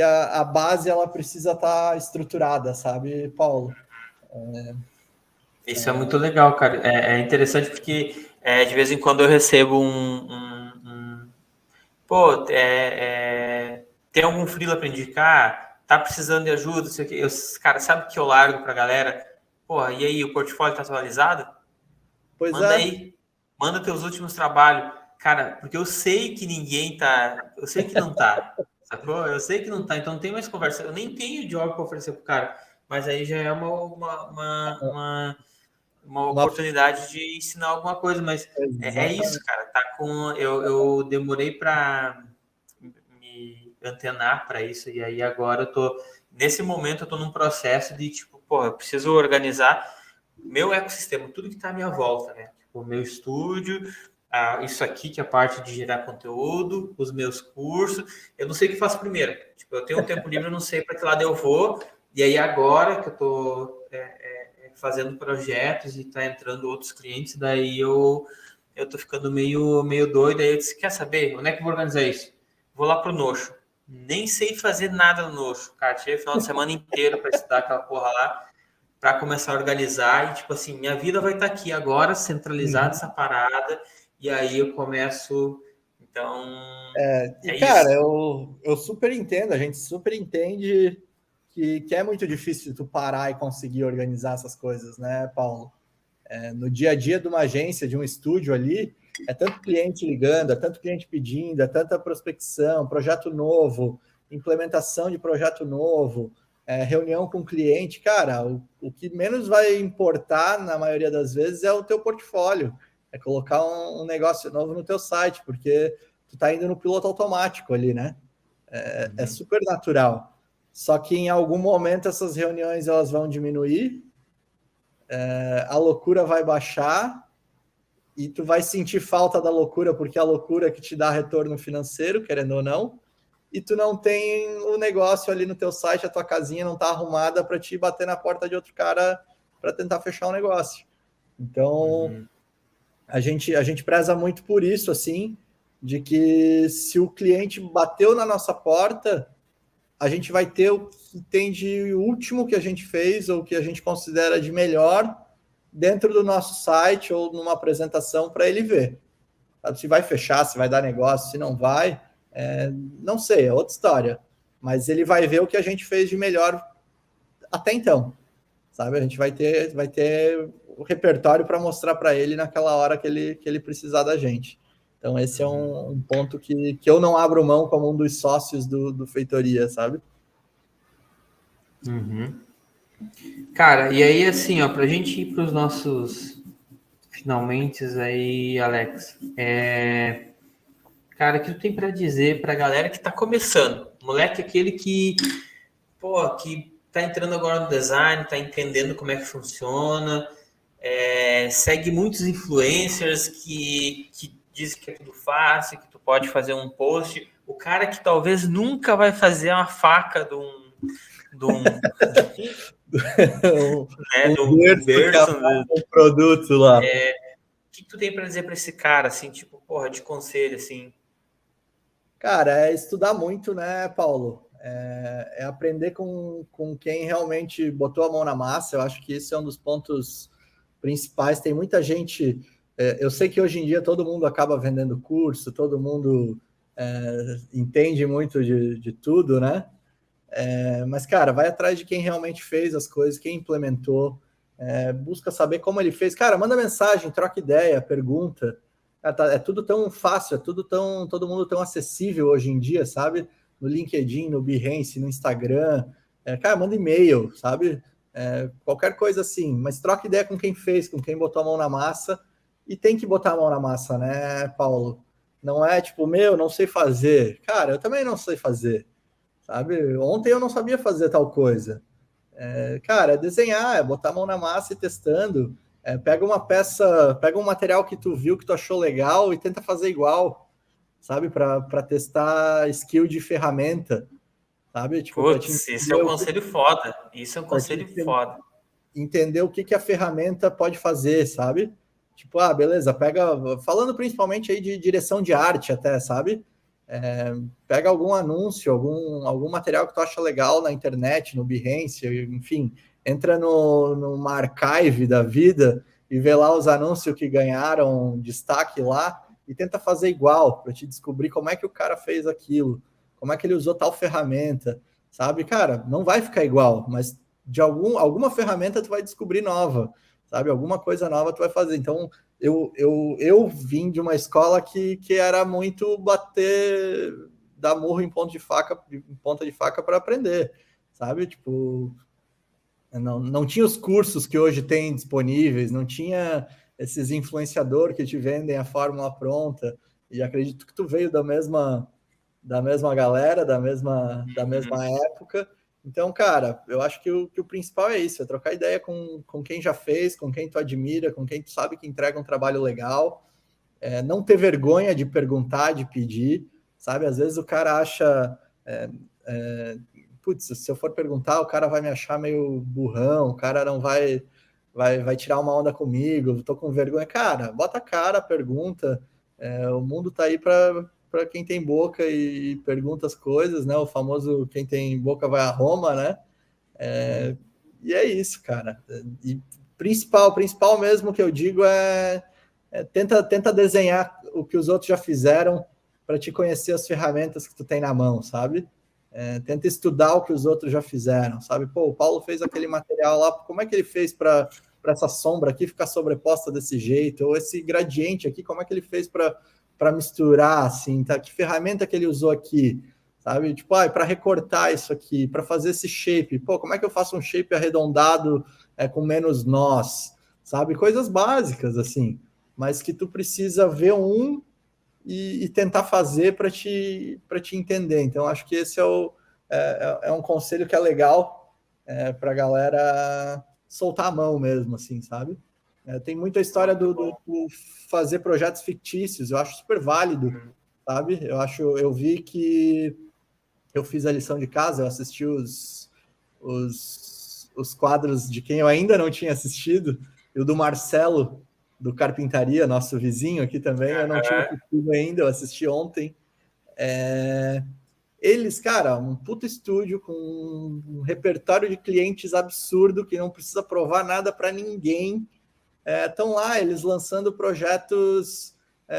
a base ela precisa estar estruturada, sabe, Paulo? Isso é muito legal, cara. É interessante porque de vez em quando eu recebo pô, tem algum freela para indicar? Tá precisando de ajuda? Sei o quê. Cara, sabe que eu largo pra galera? Pô, e aí, o portfólio tá atualizado? Pois Manda é. aí. Manda teus últimos trabalhos. Cara, porque eu sei que ninguém tá. Eu sei que não tá. Sacou? Eu sei que não tá. Então não tem mais conversa. Eu nem tenho job para oferecer pro cara. Mas aí já é uma oportunidade de ensinar alguma coisa. Mas é isso, cara. Tá com. Eu demorei para me antenar para isso. E aí agora eu tô. Nesse momento eu tô num processo de tipo, pô, eu preciso organizar meu ecossistema, tudo que está à minha volta, né? O meu estúdio, isso aqui que é a parte de gerar conteúdo, os meus cursos. Eu não sei o que faço primeiro. Tipo, eu tenho um tempo livre, eu não sei para que lado eu vou. E aí agora que eu estou fazendo projetos e está entrando outros clientes, daí eu tô ficando meio doido. Aí eu disse, quer saber? Onde é que eu vou organizar isso? Vou lá pro Notion. Nem sei fazer nada no Notion, cara. Tirei o final de semana inteiro para estudar aquela porra lá, para começar a organizar e, tipo assim, minha vida vai estar aqui agora, centralizada essa parada, e aí eu começo. Então, Cara, isso. eu super entendo, a gente super entende que é muito difícil tu parar e conseguir organizar essas coisas, né, Paulo? No dia a dia de uma agência, de um estúdio ali, é tanto cliente ligando, é tanto cliente pedindo, é tanta prospecção, projeto novo, implementação de projeto novo, reunião com o cliente. Cara, o que menos vai importar, na maioria das vezes, é o teu portfólio, é colocar um negócio novo no teu site, porque tu tá indo no piloto automático ali, né? É super natural. Só que em algum momento essas reuniões elas vão diminuir, a loucura vai baixar e tu vai sentir falta da loucura, porque é a loucura que te dá retorno financeiro, querendo ou não, e tu não tem o negócio ali no teu site, a tua casinha não tá arrumada para te bater na porta de outro cara para tentar fechar o negócio. Então, a gente preza muito por isso, assim, de que se o cliente bateu na nossa porta, a gente vai ter o que tem de último que a gente fez, ou que a gente considera de melhor, dentro do nosso site ou numa apresentação para ele ver. Sabe? Se vai fechar, se vai dar negócio, se não vai, não sei, é outra história. Mas ele vai ver o que a gente fez de melhor até então. Sabe? A gente vai ter o repertório para mostrar para ele naquela hora que ele precisar da gente. Então, esse é um ponto que eu não abro mão como um dos sócios do Feitoria, sabe? Cara, e aí assim, ó, pra gente ir para os nossos finalmente aí, Alex, cara, o que tu tem para dizer pra galera que tá começando? Moleque, aquele que, pô, que tá entrando agora no design, tá entendendo como é que funciona, segue muitos influencers que dizem que é tudo fácil, que tu pode fazer um post. O cara que talvez nunca vai fazer uma faca de um, né, um do berço que berço. amarra um produto lá. O que tu tem para dizer para esse cara, assim, tipo, porra, de conselho, assim? Cara, é estudar muito, né, Paulo? É aprender com quem realmente botou a mão na massa. Eu acho que esse é um dos pontos principais. Tem muita gente. Eu sei que hoje em dia todo mundo acaba vendendo curso, todo mundo entende muito de tudo, né? Mas, cara, vai atrás de quem realmente fez as coisas, quem implementou, busca saber como ele fez. Cara, manda mensagem, troca ideia, pergunta. É tudo tão fácil, é tudo tão, todo mundo tão acessível hoje em dia, sabe? No LinkedIn, no Behance, no Instagram. Cara, manda e-mail, sabe? Qualquer coisa assim, mas troca ideia com quem fez, com quem botou a mão na massa, e tem que botar a mão na massa, né, Paulo? Não é tipo, não sei fazer. Cara, eu também não sei fazer, sabe? Ontem eu não sabia fazer tal coisa. Cara, é desenhar, é botar a mão na massa e testando. Pega uma peça, pega um material que tu viu, que tu achou legal e tenta fazer igual, sabe? Para testar skill de ferramenta, sabe? Tipo, para te Putz, esse é entender um o que, conselho foda. Isso é um para te conselho foda. entender o que a ferramenta pode fazer, sabe? Tipo, beleza, pega, falando principalmente aí de direção de arte até, sabe? Pega algum anúncio, algum material que tu acha legal na internet, no Behance, enfim, entra numa archive da vida e vê lá os anúncios que ganharam destaque lá e tenta fazer igual, para te descobrir como é que o cara fez aquilo, como é que ele usou tal ferramenta, sabe? Cara, não vai ficar igual, mas de alguma ferramenta tu vai descobrir nova, sabe? Alguma coisa nova tu vai fazer. Então, eu vim de uma escola que era muito bater, dar murro em ponta de faca para aprender, sabe? Tipo, não tinha os cursos que hoje tem disponíveis, não tinha esses influenciadores que te vendem a fórmula pronta, e acredito que tu veio da mesma galera, da mesma época. Então, cara, eu acho que o principal é isso, é trocar ideia com quem já fez, com quem tu admira, com quem tu sabe que entrega um trabalho legal, não ter vergonha de perguntar, de pedir, sabe? Às vezes o cara acha, putz, se eu for perguntar, o cara vai me achar meio burrão, o cara não vai tirar uma onda comigo, eu tô com vergonha. Cara, bota a cara, pergunta, o mundo tá aí para quem tem boca e pergunta as coisas, né? O famoso quem tem boca vai a Roma, né? E é isso, cara. E principal mesmo que eu digo tenta desenhar o que os outros já fizeram para te conhecer as ferramentas que tu tem na mão, sabe? Tenta estudar o que os outros já fizeram, sabe? Pô, o Paulo fez aquele material lá, como é que ele fez para essa sombra aqui ficar sobreposta desse jeito? Ou esse gradiente aqui, como é que ele fez para misturar, assim, tá? Que ferramenta que ele usou aqui, sabe? Tipo, para recortar isso aqui, para fazer esse shape. Pô, como é que eu faço um shape arredondado com menos nós, sabe? Coisas básicas, assim, mas que tu precisa ver e tentar fazer para te entender. Então, acho que esse é um conselho que é legal para a galera soltar a mão mesmo, assim, sabe? Tem muita história do fazer projetos fictícios, eu acho super válido, sabe? Eu vi que eu fiz a lição de casa, eu assisti os quadros de quem eu ainda não tinha assistido, e o do Marcelo, do Carpintaria, nosso vizinho aqui também, eu não tinha assistido ainda, eu assisti ontem. Eles, cara, um puto estúdio com um repertório de clientes absurdo, que não precisa provar nada para ninguém. Estão lá, eles lançando projetos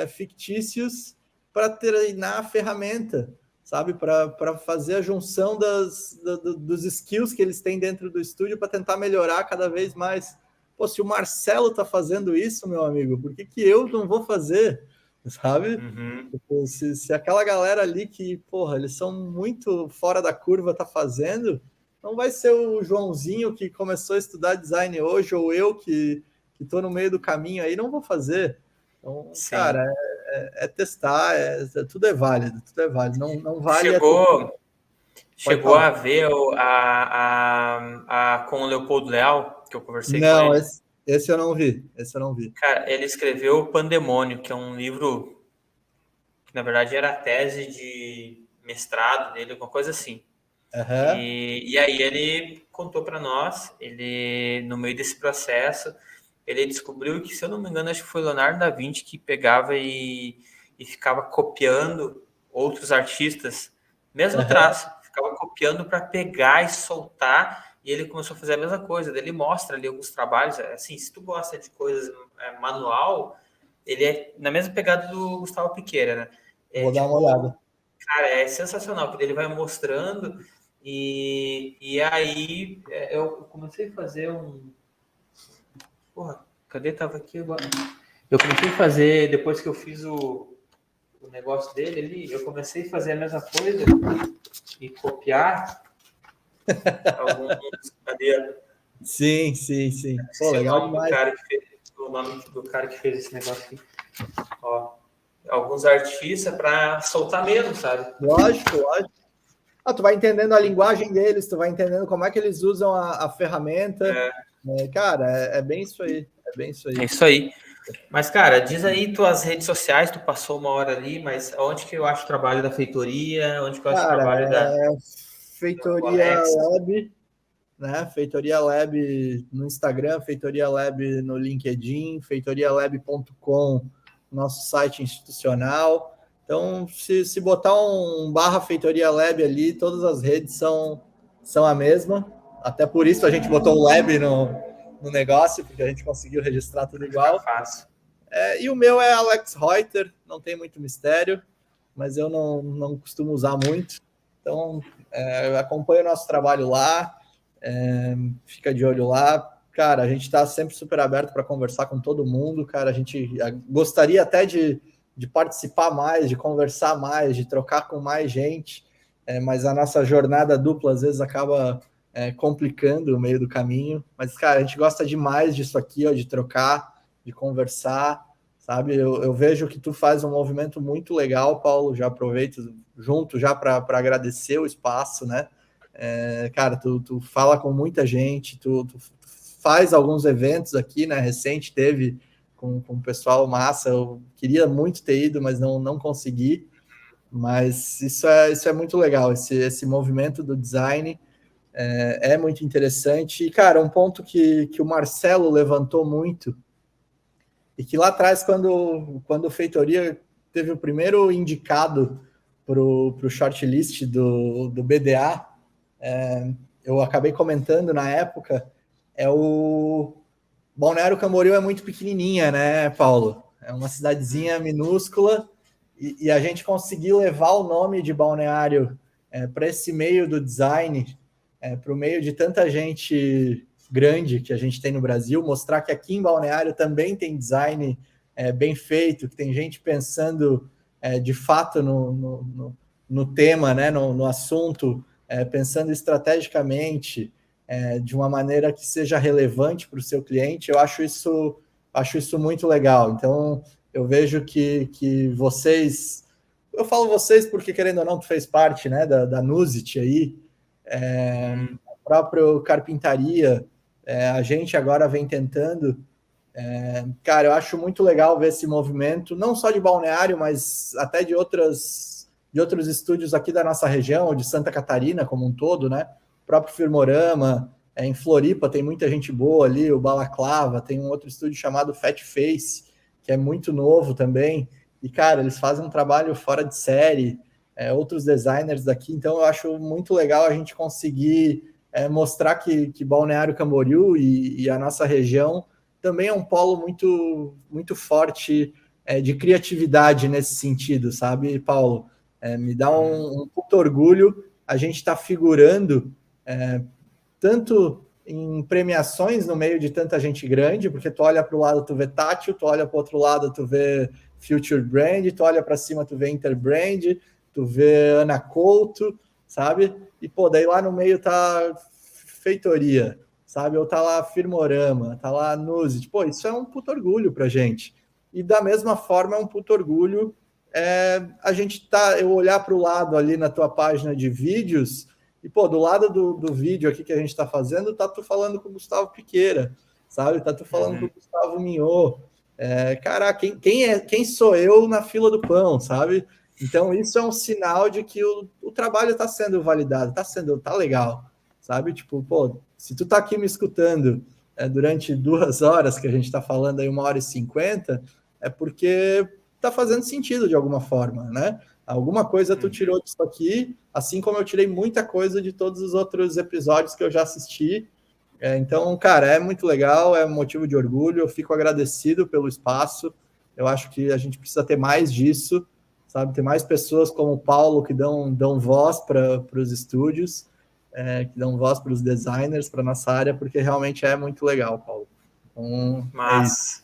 fictícios para treinar a ferramenta, sabe? Para fazer a junção dos skills que eles têm dentro do estúdio para tentar melhorar cada vez mais. Pô, se o Marcelo está fazendo isso, meu amigo, por que eu não vou fazer? Sabe? Tipo, se aquela galera ali que, porra, eles são muito fora da curva, tá fazendo, não vai ser o Joãozinho que começou a estudar design hoje, ou eu que estou no meio do caminho aí, não vou fazer. Então, Sim. cara, testar, tudo é válido, tudo é válido. Não vale Pode Chegou falar. a ver com o Leopoldo Leal, que eu conversei com Não, ele. esse eu não vi. Esse eu não vi. Cara, ele escreveu o Pandemônio, que é um livro que, na verdade, era a tese de mestrado dele, alguma coisa assim. Aham, E aí ele contou para nós, ele, no meio desse processo, ele descobriu que, se eu não me engano, acho que foi Leonardo da Vinci que pegava e ficava copiando outros artistas, mesmo aham. traço, ficava copiando para pegar e soltar, e ele começou a fazer a mesma coisa. Daí ele mostra ali alguns trabalhos, assim, se tu gosta de coisas manual, ele é na mesma pegada do Gustavo Piqueira, né? É Vou dar uma tipo, olhada. cara, é sensacional, porque ele vai mostrando e aí eu comecei a fazer um. Porra, cadê? Tava aqui agora. Eu comecei a fazer, depois que eu fiz o negócio dele ali, eu comecei a fazer a mesma coisa e copiar alguns. Cadê? Sim, sim, sim. Pô, Esqueci o legal nome do demais. cara que fez o nome do cara que fez esse negócio aqui. Ó, alguns artistas para soltar mesmo, sabe? Lógico, lógico. Tu vai entendendo a linguagem deles, tu vai entendendo como é que eles usam a ferramenta. Cara, é bem isso aí. É bem isso aí. É isso aí. Mas, cara, diz aí tuas redes sociais, tu passou uma hora ali, mas onde que eu acho o trabalho da feitoria? Onde que eu acho o trabalho da Feitoria Alex? Lab, né? Feitoria Lab no Instagram, Feitoria Lab no LinkedIn, feitorialab.com, nosso site institucional. Então, se botar um / Feitoria Lab ali, todas as redes são a mesma. Até por isso a gente botou um lab no negócio, porque a gente conseguiu registrar tudo igual. Fácil. E o meu é Alex Reuter, não tem muito mistério, mas eu não costumo usar muito. Então, acompanha o nosso trabalho lá, fica de olho lá. Cara, a gente está sempre super aberto para conversar com todo mundo, cara. A gente gostaria até de participar mais, de conversar mais, de trocar com mais gente, mas a nossa jornada dupla às vezes acaba complicando o meio do caminho. Mas, cara, a gente gosta demais disso aqui, ó, de trocar, de conversar, sabe? Eu vejo que tu faz um movimento muito legal, Paulo. Já aproveito junto já para agradecer o espaço, né? Cara, tu fala com muita gente, tu faz alguns eventos aqui, né? Recente teve com o pessoal massa. Eu queria muito ter ido, mas não consegui. Mas isso é muito legal, esse movimento do design é muito interessante. E, cara, um ponto que o Marcelo levantou muito, e que lá atrás, quando o Feitoria teve o primeiro indicado para o shortlist do BDA, eu acabei comentando na época, o Balneário Camboriú é muito pequenininha, né, Paulo? É uma cidadezinha minúscula, e a gente conseguiu levar o nome de Balneário para esse meio do design, para o meio de tanta gente grande que a gente tem no Brasil, mostrar que aqui em Balneário também tem design bem feito, que tem gente pensando de fato no tema, né, no assunto, pensando estrategicamente, de uma maneira que seja relevante para o seu cliente. Eu acho isso muito legal. Então, eu vejo que vocês... Eu falo vocês porque, querendo ou não, tu fez parte, né, da Nuzit aí, a própria Carpintaria, a gente agora vem tentando. Cara, eu acho muito legal ver esse movimento, não só de Balneário, mas até de outros estúdios aqui da nossa região, de Santa Catarina como um todo, né? O próprio Firmorama, em Floripa tem muita gente boa ali, o Balaclava, tem um outro estúdio chamado Fat Face, que é muito novo também, e, cara, eles fazem um trabalho fora de série, outros designers daqui, então eu acho muito legal a gente conseguir mostrar que Balneário Camboriú e a nossa região também é um polo muito, muito forte de criatividade nesse sentido, sabe, Paulo? Me dá um puto orgulho a gente estar figurando tanto em premiações no meio de tanta gente grande, porque tu olha para o lado, tu vê Tátil, tu olha para o outro lado, tu vê Future Brand, tu olha para cima, tu vê Interbrand, tu vê Ana Couto, sabe? E, pô, daí lá no meio tá Feitoria, sabe? Ou tá lá Firmorama, tá lá Nuzit. Pô, isso é um puto orgulho pra gente. E da mesma forma é um puto orgulho eu olhar para o lado ali na tua página de vídeos e, pô, do lado do vídeo aqui que a gente está fazendo, tá tu falando com o Gustavo Piqueira, sabe? Tá tu falando com o Gustavo Mignot. Caraca, quem sou eu na fila do pão, sabe? Então, isso é um sinal de que o trabalho está sendo validado, tá legal, sabe? Tipo, pô, se tu tá aqui me escutando durante 2 horas, que a gente está falando aí 1h50, é porque tá fazendo sentido de alguma forma, né? Alguma coisa tu tirou disso aqui, assim como eu tirei muita coisa de todos os outros episódios que eu já assisti. Então, cara, é muito legal, é um motivo de orgulho, eu fico agradecido pelo espaço. Eu acho que a gente precisa ter mais disso, sabe? Ter mais pessoas como o Paulo que dão voz para os estúdios, que dão voz para os designers, para nossa área, porque realmente é muito legal, Paulo. Então, Mas,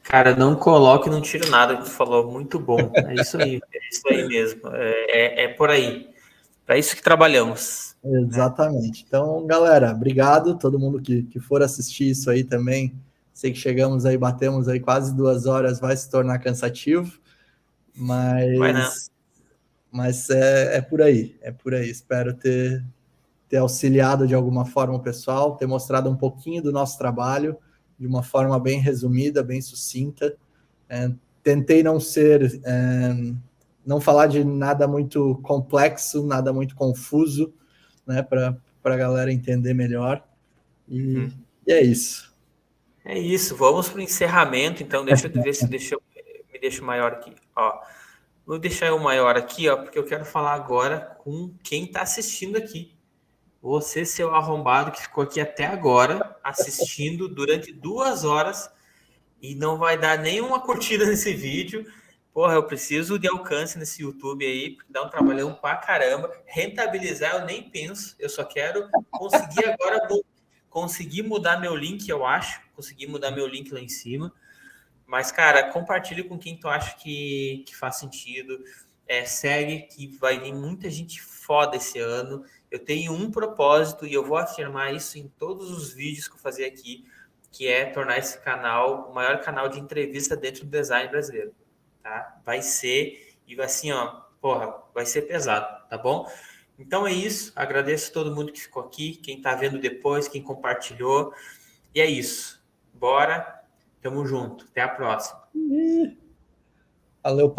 cara, não coloque e não tiro nada que tu falou, muito bom. É isso aí mesmo. É por aí. Para isso que trabalhamos. Exatamente. Né? Então, galera, obrigado. Todo mundo que for assistir isso aí também, Sei que chegamos aí, batemos aí quase 2 horas, vai se tornar cansativo, Vai não. mas é por aí, é por aí. Espero ter auxiliado de alguma forma o pessoal, ter mostrado um pouquinho do nosso trabalho de uma forma bem resumida, bem sucinta. Tentei não falar de nada muito complexo, nada muito confuso, né, para a galera entender melhor. E é isso. É isso, vamos para o encerramento, então deixa eu ver se me deixo maior aqui. Ó, vou deixar eu maior aqui, ó, porque eu quero falar agora com quem está assistindo aqui. Você, seu arrombado, que ficou aqui até agora, assistindo durante 2 horas e não vai dar nenhuma curtida nesse vídeo. Porra, eu preciso de alcance nesse YouTube aí, porque dá um trabalhão pra caramba. Rentabilizar eu nem penso, eu só quero conseguir agora conseguir mudar meu link, eu acho. Conseguir mudar meu link lá em cima. Mas, cara, compartilhe com quem tu acha que faz sentido. Segue, que vai vir muita gente foda esse ano. Eu tenho um propósito e eu vou afirmar isso em todos os vídeos que eu fazer aqui, que é tornar esse canal o maior canal de entrevista dentro do design brasileiro. Tá? Vai ser, e vai assim, ó, porra, vai ser pesado, tá bom? Então é isso. Agradeço a todo mundo que ficou aqui, quem tá vendo depois, quem compartilhou. E é isso. Bora. Tamo junto. Até a próxima. Valeu, Paulo.